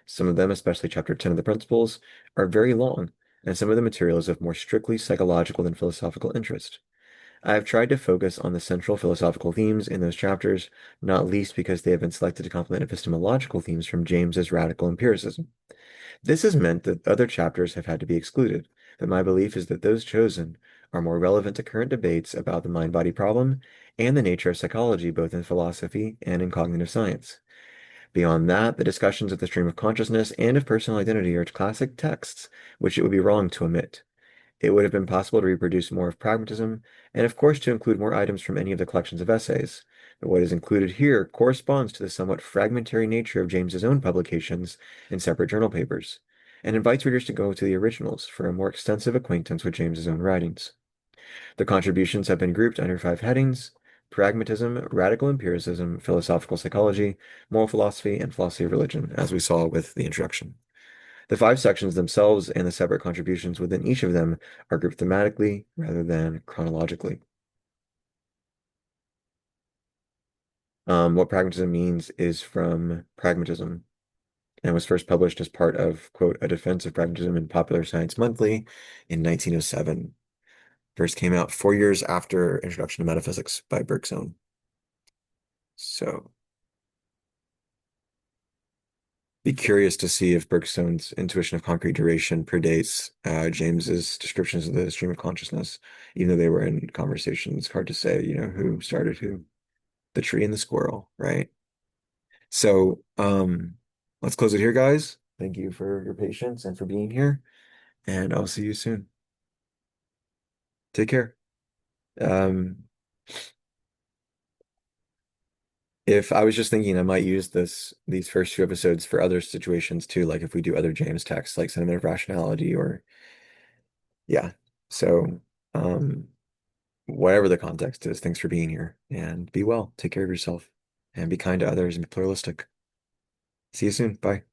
[SPEAKER 1] Some of them, especially Chapter 10 of the Principles, are very long, and some of the material is of more strictly psychological than philosophical interest. I have tried to focus on the central philosophical themes in those chapters, not least because they have been selected to complement epistemological themes from James's radical empiricism. This has meant that other chapters have had to be excluded, but my belief is that those chosen are more relevant to current debates about the mind-body problem and the nature of psychology, both in philosophy and in cognitive science. Beyond that, the discussions of the stream of consciousness and of personal identity are classic texts, which it would be wrong to omit. It would have been possible to reproduce more of pragmatism, and of course to include more items from any of the collections of essays. But what is included here corresponds to the somewhat fragmentary nature of James's own publications in separate journal papers, and invites readers to go to the originals for a more extensive acquaintance with James's own writings. The contributions have been grouped under five headings: pragmatism, radical empiricism, philosophical psychology, moral philosophy, and philosophy of religion, as we saw with the introduction. The five sections themselves and the separate contributions within each of them are grouped thematically rather than chronologically. What pragmatism means is from pragmatism and was first published as part of, quote, A Defense of Pragmatism in Popular Science Monthly in 1907. First came out 4 years after Introduction to Metaphysics by Bergson. So be curious to see if Bergson's intuition of concrete duration predates James's descriptions of the stream of consciousness, even though they were in conversation. It's hard to say, who started who. The tree and the squirrel, right? So, let's close it here, guys. Thank you for your patience and for being here, and I'll see you soon. Take care. Um, if I was just thinking I might use these first few episodes for other situations too, like if we do other James texts like Sentiment of Rationality or yeah. So, um, whatever the context is, thanks for being here and be well. Take care of yourself and be kind to others and be pluralistic. See you soon. Bye.